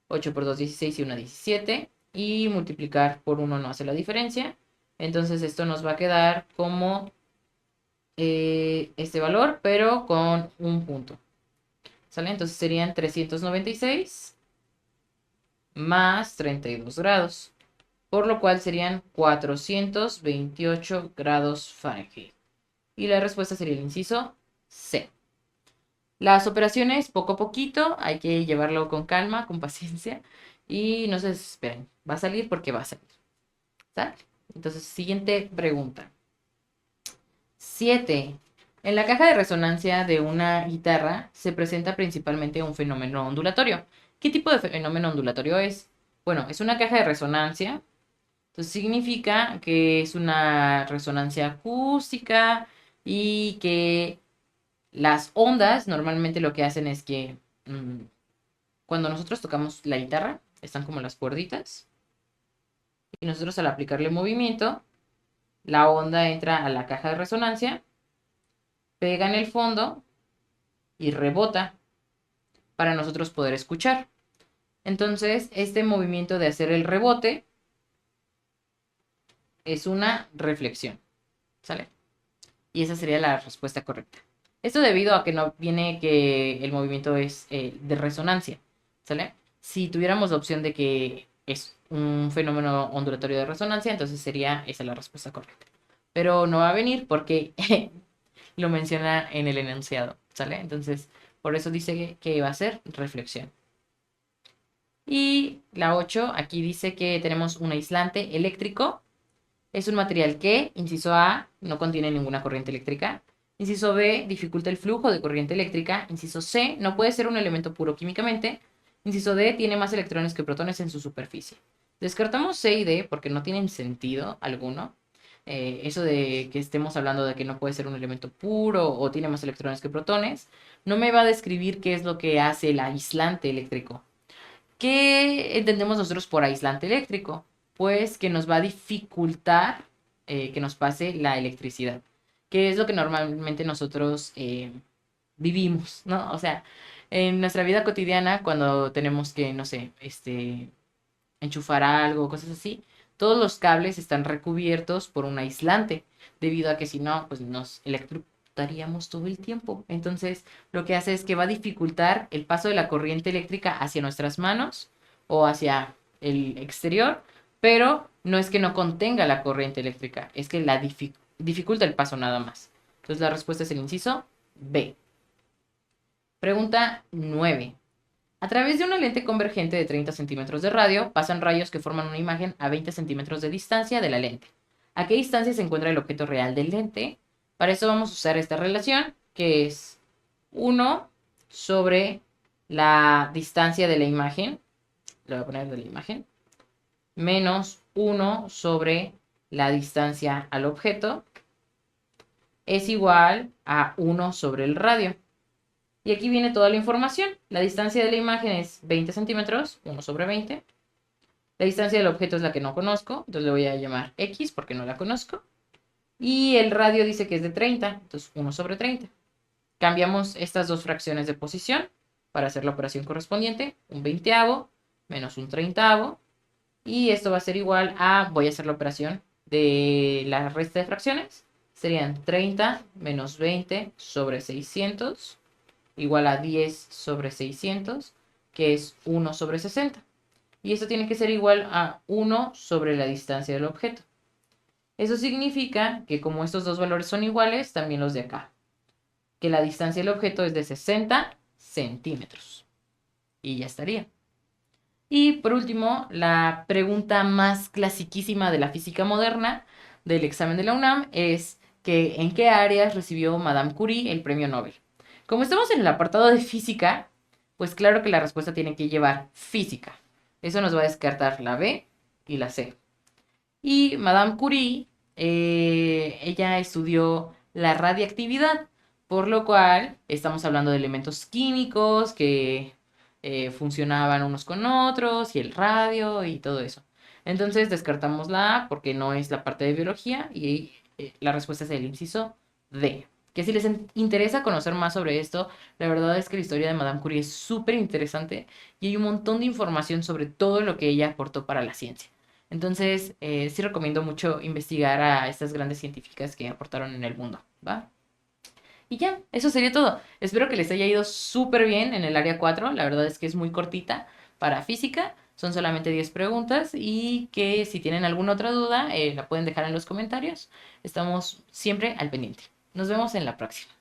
8 por 2, 16 y 1, 17. Y multiplicar por 1 no hace la diferencia. Entonces, esto nos va a quedar como este valor, pero con un punto. ¿Sale? Entonces serían 396 más 32 grados, por lo cual serían 428 grados Fahrenheit. Y la respuesta sería el inciso C. Las operaciones poco a poquito, hay que llevarlo con calma, con paciencia y no se desesperen. Va a salir porque va a salir. ¿Sale? Entonces, siguiente pregunta. 7. En la caja de resonancia de una guitarra se presenta principalmente un fenómeno ondulatorio. ¿Qué tipo de fenómeno ondulatorio es? Bueno, es una caja de resonancia. Entonces significa que es una resonancia acústica y que las ondas normalmente lo que hacen es que cuando nosotros tocamos la guitarra, están como las cuerditas. Y nosotros al aplicarle movimiento, la onda entra a la caja de resonancia, pega en el fondo y rebota para nosotros poder escuchar. Entonces, este movimiento de hacer el rebote es una reflexión. ¿Sale? Y esa sería la respuesta correcta. Esto debido a que no viene que el movimiento es de resonancia. ¿Sale? Si tuviéramos la opción de que es un fenómeno ondulatorio de resonancia, entonces sería esa la respuesta correcta. Pero no va a venir porque lo menciona en el enunciado. ¿Sale? Entonces, por eso dice que va a ser reflexión. Y la 8, aquí dice que tenemos un aislante eléctrico. Es un material que, inciso A, no contiene ninguna corriente eléctrica. Inciso B, dificulta el flujo de corriente eléctrica. Inciso C, no puede ser un elemento puro químicamente. Inciso D, tiene más electrones que protones en su superficie. Descartamos C y D porque no tienen sentido alguno. Eso de que estemos hablando de que no puede ser un elemento puro o tiene más electrones que protones, no me va a describir qué es lo que hace el aislante eléctrico. ¿Qué entendemos nosotros por aislante eléctrico? Pues que nos va a dificultar que nos pase la electricidad, que es lo que normalmente nosotros vivimos, ¿no? O sea, en nuestra vida cotidiana, cuando tenemos que, no sé, enchufar algo, cosas así, todos los cables están recubiertos por un aislante, debido a que si no, pues nos electrocutaríamos todo el tiempo. Entonces, lo que hace es que va a dificultar el paso de la corriente eléctrica hacia nuestras manos o hacia el exterior, pero no es que no contenga la corriente eléctrica, es que la dificulta el paso nada más. Entonces, la respuesta es el inciso B. Pregunta 9. A través de una lente convergente de 30 centímetros de radio pasan rayos que forman una imagen a 20 centímetros de distancia de la lente. ¿A qué distancia se encuentra el objeto real del lente? Para eso vamos a usar esta relación, que es 1 sobre la distancia de la imagen, le voy a poner de la imagen, menos 1 sobre la distancia al objeto, es igual a 1 sobre el radio. Y aquí viene toda la información. La distancia de la imagen es 20 centímetros, 1 sobre 20. La distancia del objeto es la que no conozco, entonces le voy a llamar X porque no la conozco. Y el radio dice que es de 30, entonces 1 sobre 30. Cambiamos estas dos fracciones de posición para hacer la operación correspondiente. Un veinteavo menos un treintavo. Y esto va a ser igual a, voy a hacer la operación de la resta de fracciones. Serían 30 menos 20 sobre 600 igual a 10 sobre 600, que es 1 sobre 60. Y esto tiene que ser igual a 1 sobre la distancia del objeto. Eso significa que como estos dos valores son iguales, también los de acá. Que la distancia del objeto es de 60 centímetros. Y ya estaría. Y por último, la pregunta más clasiquísima de la física moderna del examen de la UNAM es que ¿en qué áreas recibió Madame Curie el premio Nobel? Como estamos en el apartado de física, pues claro que la respuesta tiene que llevar física. Eso nos va a descartar la B y la C. Y Madame Curie, ella estudió la radiactividad, por lo cual estamos hablando de elementos químicos que funcionaban unos con otros y el radio y todo eso. Entonces descartamos la A porque no es la parte de biología y la respuesta es el inciso D. Que si les interesa conocer más sobre esto, la verdad es que la historia de Madame Curie es súper interesante y hay un montón de información sobre todo lo que ella aportó para la ciencia. Entonces, sí recomiendo mucho investigar a estas grandes científicas que aportaron en el mundo, ¿va? Y ya, eso sería todo. Espero que les haya ido súper bien en el área 4. La verdad es que es muy cortita para física. Son solamente 10 preguntas y que si tienen alguna otra duda, la pueden dejar en los comentarios. Estamos siempre al pendiente. Nos vemos en la próxima.